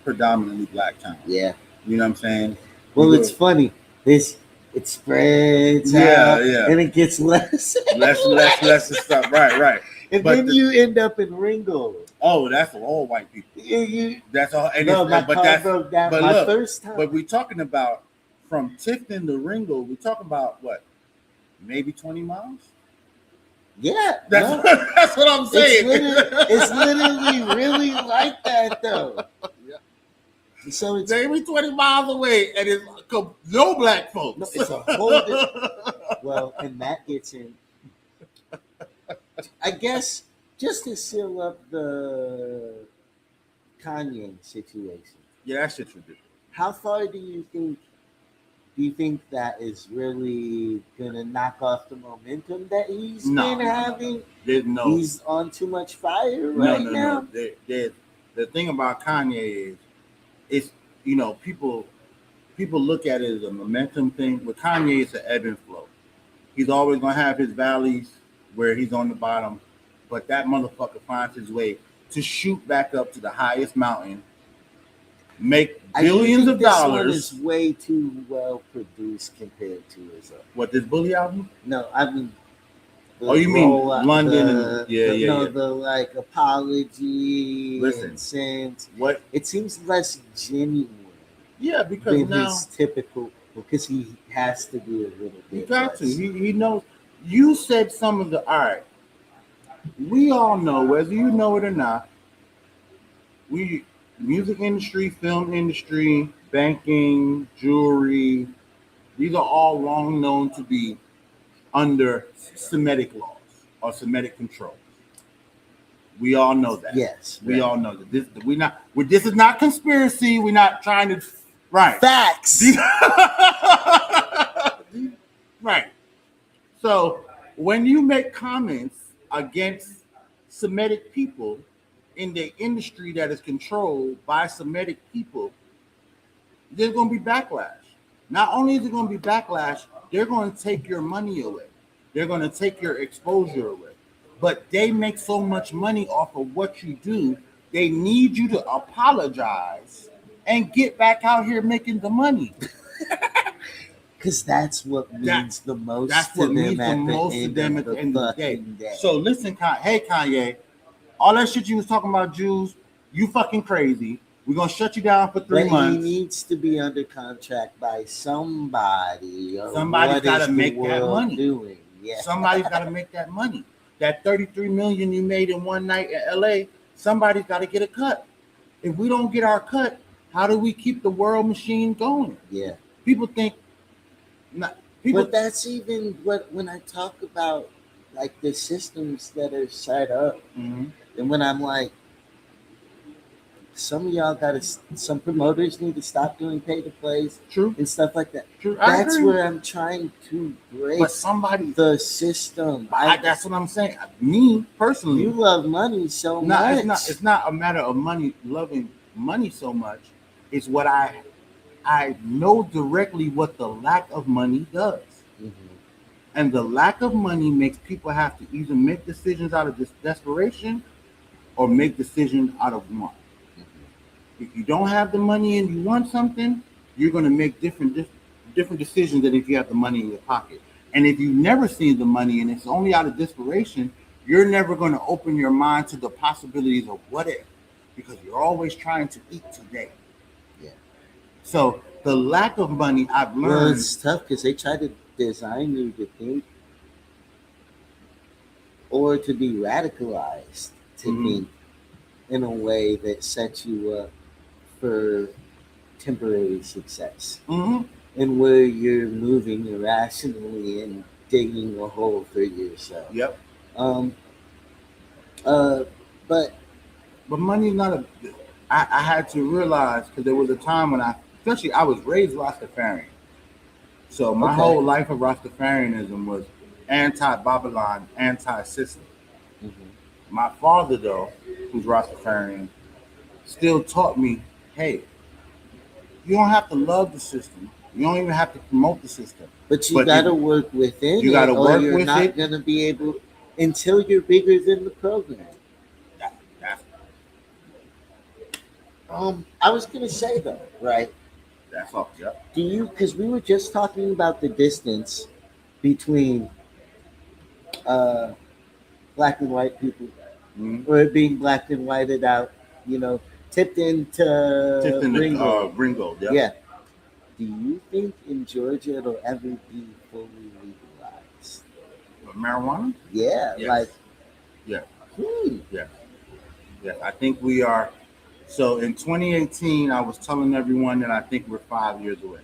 predominantly black town. Yeah. You know what I'm saying? Well, it's funny. It spreads out, and it gets less and stuff. Right. And then you end up in Ringgold. Oh, that's all white people. That's all. And my car broke down. But my first time. But we're talking about from Tifton to Ringgold. We're talking about what? Maybe 20 miles. Yeah, that's what I'm saying. It's literally really like that though. So it's maybe 20 miles away, and it's no black folks. No, it's a whole different. Well, and that gets in. I guess just to seal up the Kanye situation. Yeah, that shit's ridiculous. How far do you think that is really gonna knock off the momentum that he's been having? He's on too much fire right now. The thing about Kanye is, it's people look at it as a momentum thing. With Kanye, it's an ebb and flow. He's always gonna have his valleys where he's on the bottom, but that motherfucker finds his way to shoot back up to the highest mountain, make billions of dollars. This one is way too well produced compared to his other. What, this Bully album? No, I mean. You mean London? The like apology. Listen, and sense. What it seems less genuine. Yeah, because than now his typical. Because he has to be a little bit. He got to. He knows. You said some of the. All right. We all know, whether you know it or not. Music industry, film industry, banking, jewelry. These are all long known to be under Semitic laws or Semitic control. We all know that. Yes. We all know that. This is not conspiracy. We're not trying to. Right. Facts. Right. So when you make comments against Semitic people in the industry that is controlled by Semitic people, there's going to be backlash. Not only is it going to be backlash, they're going to take your money away. They're going to take your exposure away. But they make so much money off of what you do, they need you to apologize and get back out here making the money. Because that's what means the most That's to what them means the at most the to end them of at the end of the day. day. So listen, hey Kanye, all that shit you was talking about Jews, you fucking crazy. We're gonna shut you down for 3 But months. he needs to be under contract by somebody. Somebody's got to make that money. Doing? Yeah. Somebody's got to make that money. That 33 million you made in one night in LA, somebody's got to get a cut. If we don't get our cut, how do we keep the world machine going? Yeah. People think. But that's even what when I talk about like the systems that are set up, and when I'm like, some of y'all some promoters need to stop doing pay to plays, true, and stuff like that. True, that's where I'm trying to break. But somebody, the system. That's what I'm saying. Me personally, you love money so much. It's not a matter of money, loving money so much. It's what I know directly what the lack of money does. And the lack of money makes people have to either make decisions out of desperation or make decisions out of want. If you don't have the money and you want something, you're going to make different decisions than if you have the money in your pocket. And if you've never seen the money and it's only out of desperation, you're never going to open your mind to the possibilities of what if, because you're always trying to eat today. Yeah. So the lack of money, I've learned. Well, it's tough because they try to design you to think or to be radicalized to think in a way that sets you up for temporary success, and where you're moving irrationally and digging a hole for yourself. Yep. But money's not a. I had to realize, because there was a time when I was raised Rastafarian. So my whole life of Rastafarianism was anti-Babylon, anti-system. My father, though, who's Rastafarian, still taught me, hey, you don't have to love the system. You don't even have to promote the system. But you got to work within it. You got to work with it. You're not going to be able until you're bigger than the program. I was going to say, though, right? That's all, yep. Because we were just talking about the distance between black and white people, or being black and whited out, tipped into Ringo. Yep. Yeah. Do you think in Georgia it'll ever be fully legalized? Marijuana? Yeah. Yes. Yeah. I think we are. So in 2018, I was telling everyone that I think we're 5 years away.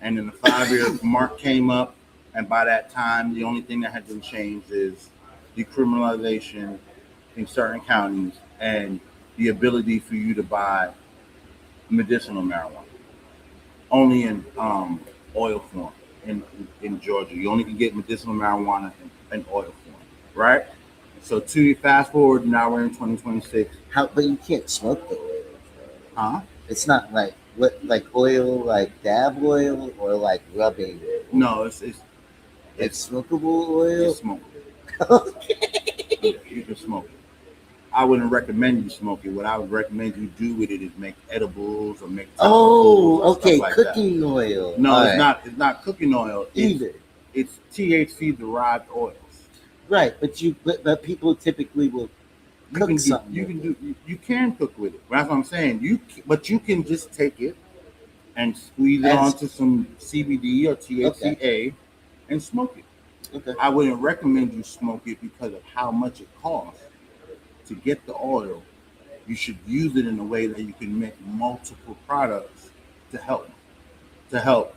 And then the 5-year mark came up. And by that time, the only thing that had been changed is decriminalization in certain counties and the ability for you to buy medicinal marijuana. Only in oil form in Georgia. You only can get medicinal marijuana in oil form, right? So fast forward, now we're in 2026. But you can't smoke the oil. Huh? It's not like oil, like dab oil, or like rubbing. No, it's smokable oil. It's smokable. Okay. You can smoke it. I wouldn't recommend you smoke it. What I would recommend you do with it is make edibles or make. Okay, like cooking oil. No, it's not. It's not cooking oil either. It's THC derived oils. Right, but people typically will cook something. You can cook with it. That's what I'm saying. You can just take it and squeeze it onto some CBD or THCA and smoke it. Okay. I wouldn't recommend you smoke it because of how much it costs to get the oil. You should use it in a way that you can make multiple products to help to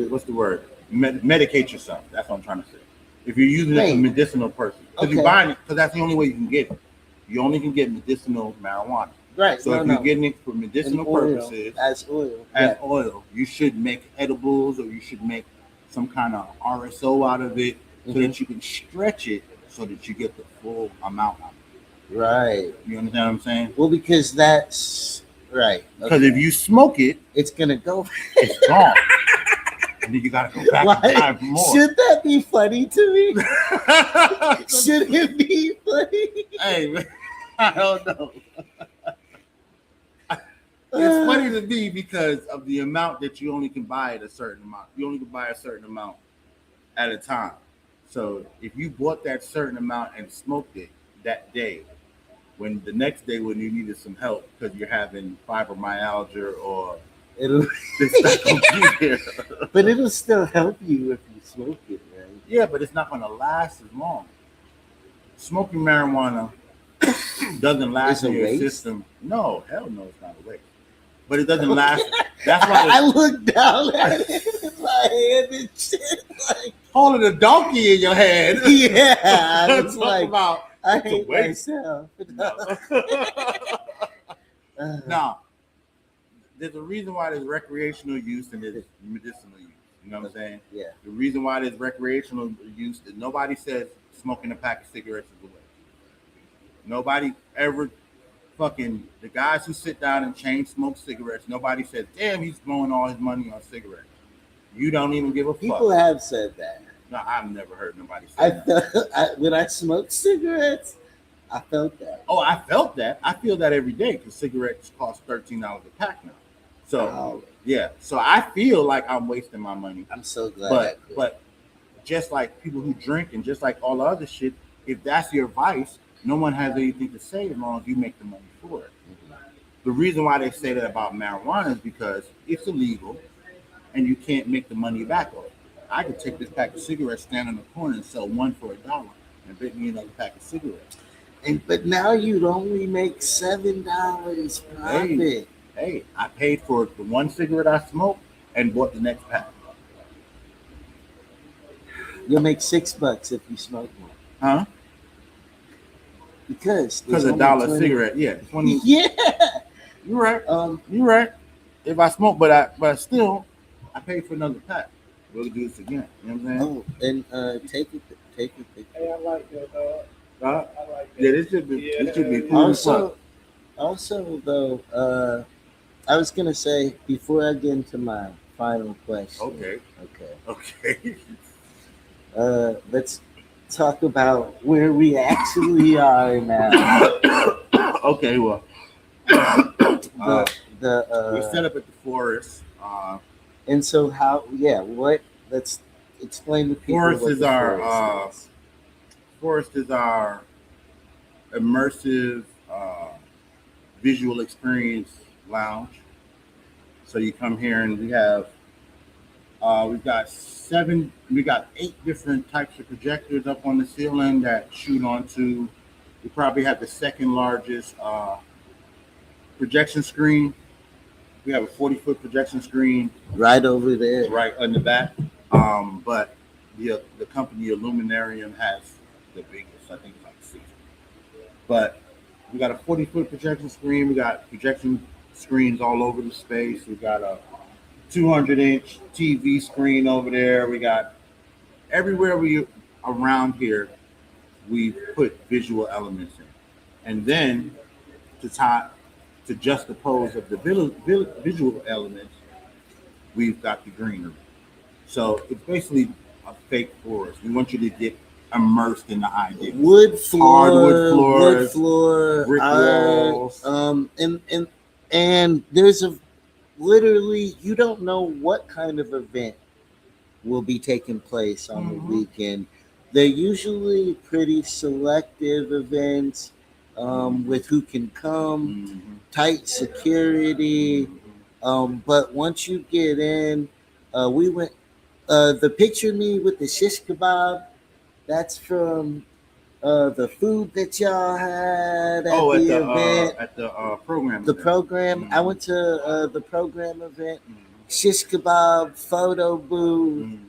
what's the word? Medicate yourself. That's what I'm trying to say. If you're using it as a medicinal person, because you're buying it, because that's the only way you can get it. You only can get medicinal marijuana. Right. So if you're getting it for medicinal purposes, as oil, you should make edibles, or you should make some kind of RSO out of it, so that you can stretch it so that you get the full amount out of it. Right. You understand what I'm saying? Well, because that's Right. Because if you smoke it, it's gonna go. it's gone. And then you gotta go back and buy more. Should that be funny to me? Should it be funny? Hey, man, I don't know. It's funny to me because of the amount that you only can buy at a certain amount. You only can buy a certain amount at a time. So if you bought that certain amount and smoked it that day, when the next day when you needed some help because you're having fibromyalgia or It'll, it's not gonna be there. but it'll still help you if you smoke it, right? Yeah, but it's not gonna last as long. Smoking marijuana doesn't last in your system. No, hell no, it's not a waste. But it doesn't last. That's why I look down at it in my hand and shit. Like, holding a donkey in your hand. Yeah, it's like about, I hate myself. No, there's a reason why there's recreational use and there's medicinal use. You know what I'm saying? Yeah. The reason why there's recreational use is nobody says smoking a pack of cigarettes is a waste. Nobody ever fucking, the guys who sit down and chain smoke cigarettes, nobody says, damn, he's blowing all his money on cigarettes. You don't even give a fuck. People have said that. No, I've never heard nobody say that. When I smoked cigarettes, I felt that. Oh, I felt that. I feel that every day because cigarettes cost $13 a pack now. So, yeah. So I feel like I'm wasting my money. I'm so glad. But just like people who drink and just like all the other shit, if that's your vice, no one has anything to say as long as you make the money for it. Mm-hmm. The reason why they say that about marijuana is because it's illegal and you can't make the money back on it. I could take this pack of cigarettes, stand on the corner and sell one for $1 and bet me another pack of cigarettes. But now you'd only make $7 profit. Hey, I paid for the one cigarette I smoked and bought the next pack. You'll make $6 if you smoke one. Huh? Because $1 cigarette, yeah. 20. Yeah. You're right. You're right. If I smoke, but still, I paid for another pack. We'll do this again. You know what I'm saying? Oh, and take it. Hey, I like that, dog. I like that. Yeah, this should be cool. Also, though, I was gonna say before I get into my final question. Okay. Let's talk about where we actually are now. Okay, well, we set up at the forest. And so how? Yeah, what? Let's explain to people. Forest is our immersive visual experience lounge. So you come here and we have we've got 8 different types of projectors up on the ceiling that shoot onto. We probably have the second largest projection screen. We have a 40-foot projection screen right over there, right on the back. But the company Illuminarium has the biggest. I think it's like 60. But we got a 40-foot projection screen. We got projection screens all over the space. We got a 200-inch TV screen over there. We got everywhere around here. We put visual elements in, and then to juxtapose of the visual elements, we've got the greenery. So it's basically a fake forest. We want you to get immersed in the idea. Wood floor, brick walls. And there's literally, you don't know what kind of event will be taking place on the weekend. They're usually pretty selective events with who can come, tight security. But once you get in, we went, the picture me with the shish kebab, that's from the food that y'all had at the event. At the program. The program. I went to the program event. Shish kebab, photo booth.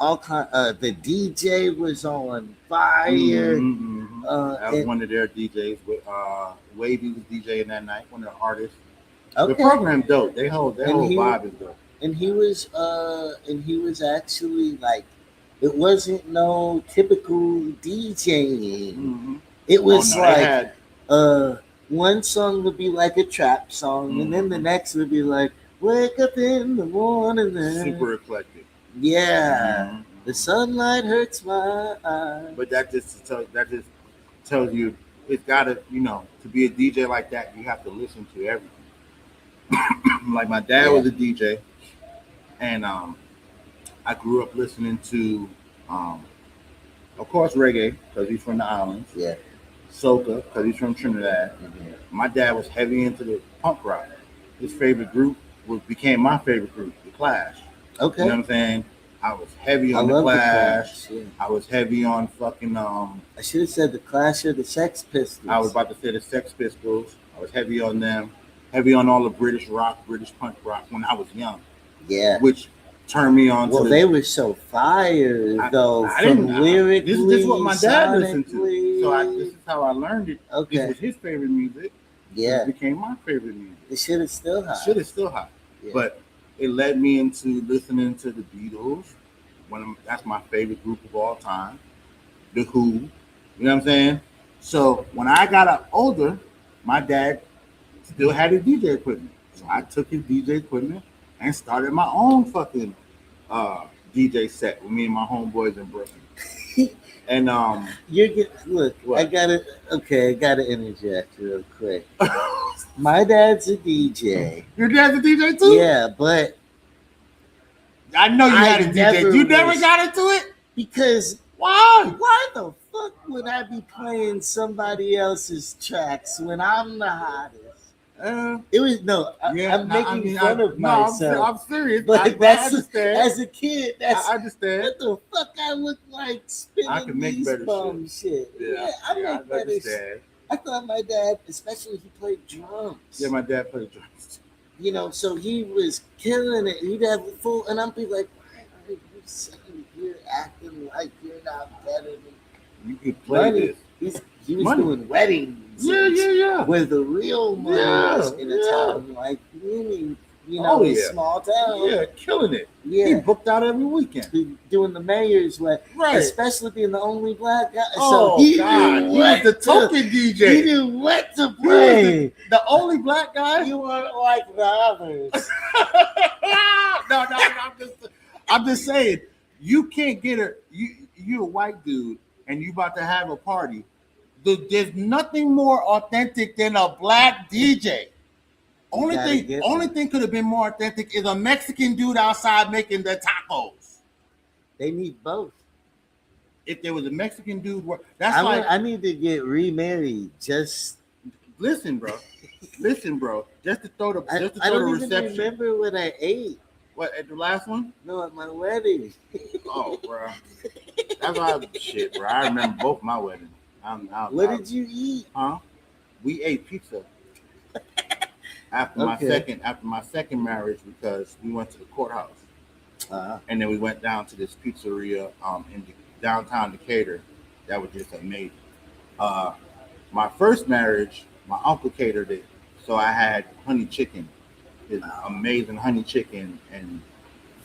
All kind. The DJ was on fire. That was one of their DJs. Wavy was DJing that night. One of the artists. Okay. The program dope. Their whole vibe is dope. And he was actually like, it wasn't no typical DJing. It was one song would be like a trap song, and then the next would be like "Wake Up in the Morning." Super eclectic. Yeah, the sunlight hurts my eyes. But that just tells you it's gotta, to be a DJ like that, you have to listen to everything. Like my dad was a DJ, and I grew up listening to, of course, reggae because he's from the islands. Yeah, soca because he's from Trinidad. Mm-hmm. My dad was heavy into the punk rock. His favorite group became my favorite group, The Clash. Okay, you know what I'm saying? I was heavy on The Clash. Yeah. I was heavy on fucking. I should have said The Clash or the Sex Pistols. I was about to say the Sex Pistols. I was heavy on them. Heavy on all the British rock, British punk rock when I was young. Yeah, which turned me on. Well, they were so fire though. Lyrically, this is what my dad listened to. So this is how I learned it. Okay, this was his favorite music. Yeah, it became my favorite music. The shit is still hot. Yeah. But it led me into listening to the Beatles. That's my favorite group of all time. The Who. You know what I'm saying? So when I got older, my dad still had his DJ equipment. So I took his DJ equipment and started my own fucking DJ set with me and my homeboys in Brooklyn. And look, what? I gotta interject real quick. My dad's a DJ. Your dad's a DJ too? Yeah, but I know you had a DJ. You never got into it? Because why? Why the fuck would I be playing somebody else's tracks when I'm the hottest? It was I'm making fun of myself. I'm serious. But I understand. As a kid, I understand. What the fuck I look like spinning these bum shit. Yeah, I make better shit. I thought my dad, especially he played drums. Yeah, my dad played drums. You know, so he was killing it. He'd have full, and I'd be like, why are you sitting here acting like you're not better than you could play this? He was doing weddings. Yeah. With the real money in a town like really, small town. Yeah, killing it. Yeah. He booked out every weekend. Doing the mayor's way. Right. Especially being the only black guy. Oh, so he was the token DJ. He knew what to play. The only black guy? You weren't like the others. No, I'm just saying, you can't get you're a white dude and you about to have a party. There's nothing more authentic than a black DJ. Only thing could have been more authentic is a Mexican dude outside making the tacos. They need both. If there was a Mexican dude, I need to get remarried. Just listen, bro. Just to throw the reception. I don't even remember what I ate. What, at the last one? No, at my wedding. Oh, bro. That's why shit, bro. I remember both my weddings. What did you eat? Huh? We ate pizza after my second marriage because we went to the courthouse, and then we went down to this pizzeria in downtown Decatur. That was just amazing. My first marriage, my uncle catered it, so I had honey chicken, his amazing honey chicken, and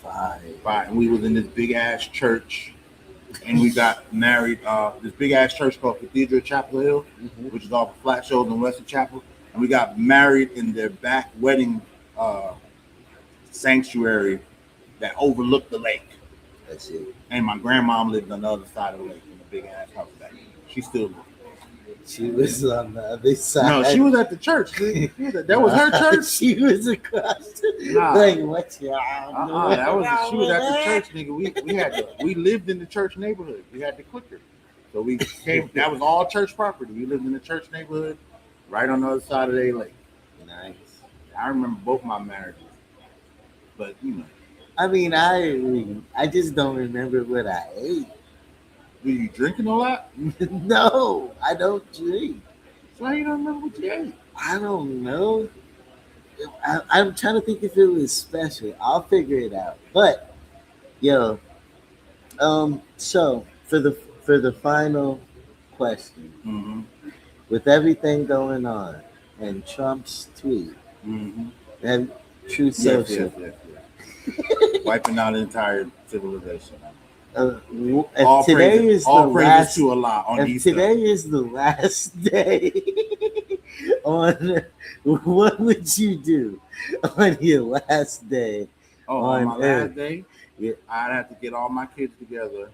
and we was in this big ass church. And we got married, this big ass church called Cathedral Chapel Hill, which is off of Flat Shoals in Western Chapel. And we got married in their back wedding sanctuary that overlooked the lake. That's it. And my grandmom lived on the other side of the lake in a big ass house back then. She still lived. She was on the other side. No, she was at the church. That was her church. She was across. Like what y'all? She was at the church, nigga. We lived in the church neighborhood. We had the clicker, so we came. That was all church property. We lived in the church neighborhood, right on the other side of the lake. Nice. I remember both my marriages, but I mean, I just don't remember what I ate. Were you drinking a lot? No, I don't drink. So how you don't remember what you ate? I don't know. I'm trying to think if it was special. I'll figure it out. But so for the final question, with everything going on and Trump's tweet and Truth Social, wiping out the entire civilization. If today is the last day on what would you do on your last day on my on Earth? last day, Yeah. I'd have to get all my kids together.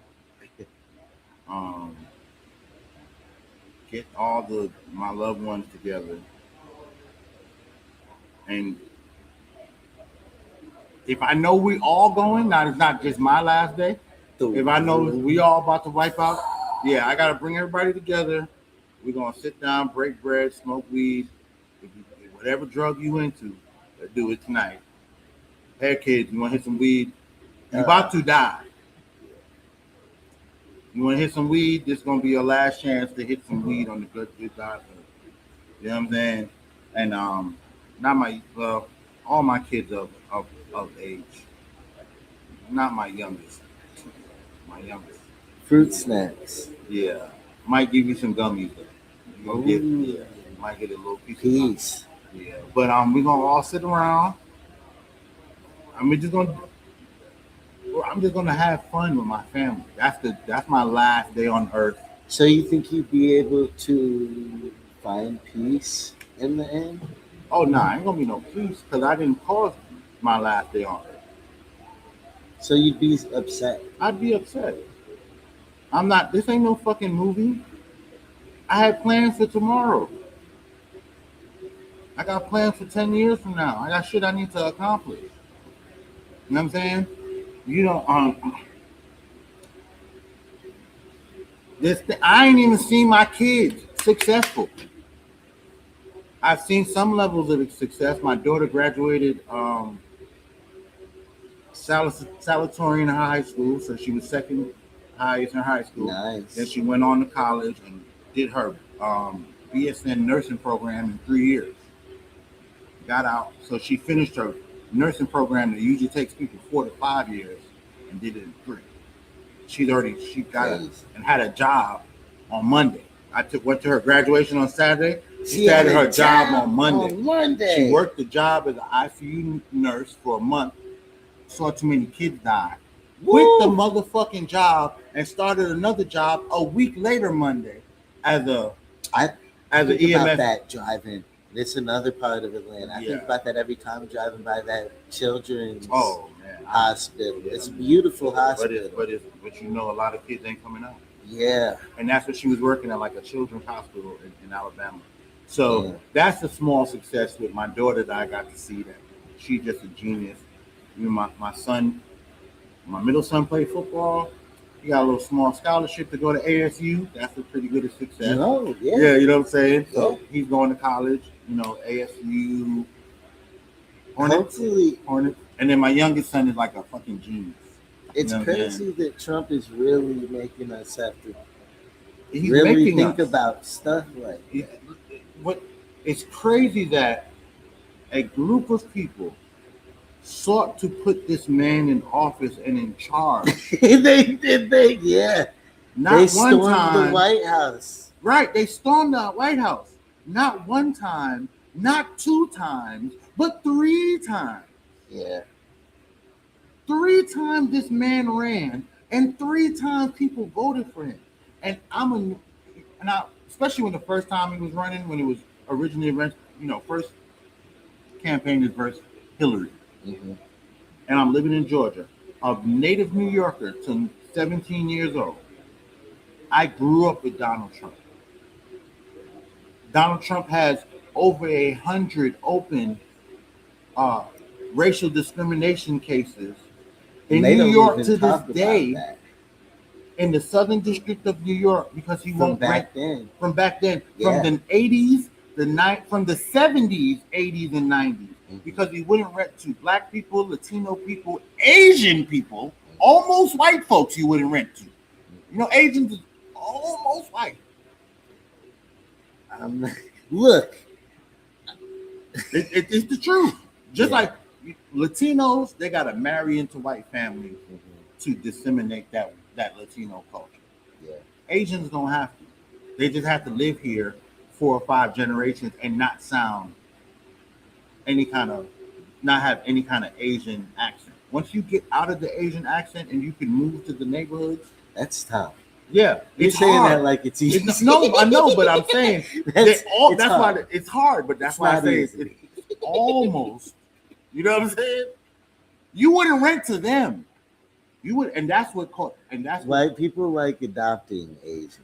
Get all my loved ones together, and if I know we all going, now it's not just my last day. If I know we all about to wipe out, yeah, I gotta bring everybody together. We're gonna sit down, break bread, smoke weed, whatever drug you into, let's do it tonight. Hey kids, you wanna hit some weed? You about to die. You wanna hit some weed? This is gonna be your last chance to hit some weed on the good God. You know what I'm saying? And not all my kids of age. Not my youngest. My youngest. Fruit snacks. Yeah. Might give you some gummies. You gonna might get a little piece. Yeah. But we're gonna all sit around. I'm just gonna have fun with my family. That's my last day on Earth. So you think you'd be able to find peace in the end? Oh no, ain't gonna be no peace because I didn't cause my last day on Earth. So you'd be upset. I'd be upset. I'm not. This ain't no fucking movie. I had plans for tomorrow. I got plans for 10 years from now. I got shit I need to accomplish. You know what I'm saying? You know, I ain't even seen my kids successful. I've seen some levels of success. My daughter graduated salutatorian in high school, so she was second highest in high school. Nice. Then she went on to college and did her BSN nursing program in 3 years. Got out, so she finished her nursing program that usually takes people 4 to 5 years, and did it in 3. She got and had a job on Monday. Went to her graduation on Saturday. She started her job on Monday. She worked the job as an ICU nurse for a month. Saw too many kids die. Quit the motherfucking job and started another job a week later Monday as an EMS. About that driving. It's another part of Atlanta. I think about that every time driving by that children's hospital. It's a beautiful hospital. But you know, a lot of kids ain't coming out. Yeah. And that's what she was working at, like a children's hospital in Alabama. So that's a small success with my daughter that I got to see that. She's just a genius. You know, my son, my middle son played football. He got a little small scholarship to go to ASU. That's a pretty good success. Oh, yeah. Yeah, you know what I'm saying? So he's going to college, you know, ASU. Hornet. And then my youngest son is like a fucking genius. It's crazy that Trump is really making us have to really think about stuff like that. It's crazy that a group of people sought to put this man in office and in charge. They did, yeah. They stormed the White House. Right, they stormed the White House. Not one time, not 2 times, but 3 times. Yeah. 3 times this man ran, and 3 times people voted for him. And especially when the first time he was running, when it was originally, first campaign is versus Hillary. Mm-hmm. And I'm living in Georgia, a native New Yorker to 17 years old. I grew up with Donald Trump. Donald Trump has over 100 open racial discrimination cases in New York to this day, in the Southern District of New York, because he won't back then. From back then, from the 80s, from the 70s, 80s, and 90s. Because he wouldn't rent to black people, Latino people, Asian people, almost white folks he wouldn't rent to. You know, Asians is almost white. Look. It's the truth. Just like Latinos, they got to marry into white families to disseminate that Latino culture. Yeah. Asians don't have to. They just have to live here 4 or 5 generations and not have any kind of Asian accent. Once you get out of the Asian accent and you can move to the neighborhoods, that's tough. Yeah, You're it's saying hard. that like it's easy. No, I know, but I'm saying It's that's hard. why it's hard. But that's It's why I not say easy. it's almost. You know what I'm saying? You wouldn't rent to them. You would, and that's what caught. And that's what, White people like adopting Asian.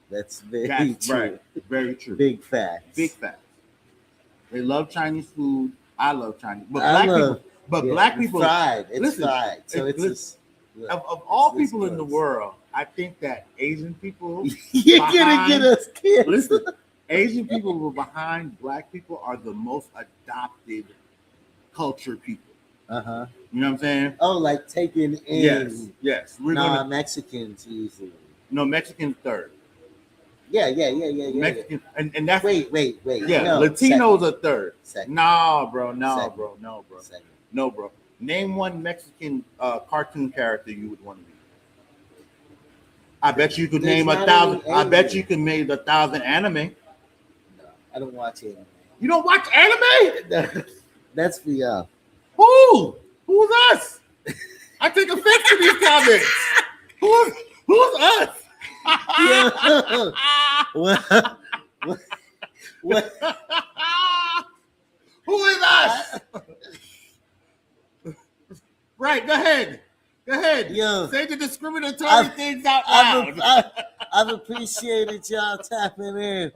That's very that's true. right. Very true. Big facts. Big facts. They love Chinese food. I love Chinese, but I black love- people. But Yeah, black it's people. fried. It's listen, fried. So it's listen, just, of all it's people in the close. world, I think that Asian people. You're gonna get us kids. Listen, Asian people who are behind black people are the most adopted culture people. Uh-huh. You know what I'm saying? Oh, like taking in Yes. We're gonna Mexicans usually. no Mexican third. Yeah. Mexican and that's Wait. yeah. No, Latinos are third. second. No, bro. Second. Second. No, bro. Name one Mexican cartoon character you would want to be. I bet you could There's name not 1,000. any I bet anime. you could name 1,000 anime. No, I don't watch anime. You don't watch anime? That's for y'all. Who? Who's us? I take offense to these comments. Who's us? What? Who is us? Right, go ahead. Yo. Say the discriminatory I've- things out loud. I've appreciated y'all tapping in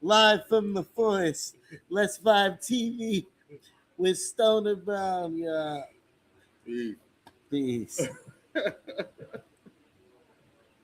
live from the forest. Let's Vibe TV with Stoner Brown, y'all. Peace. Peace.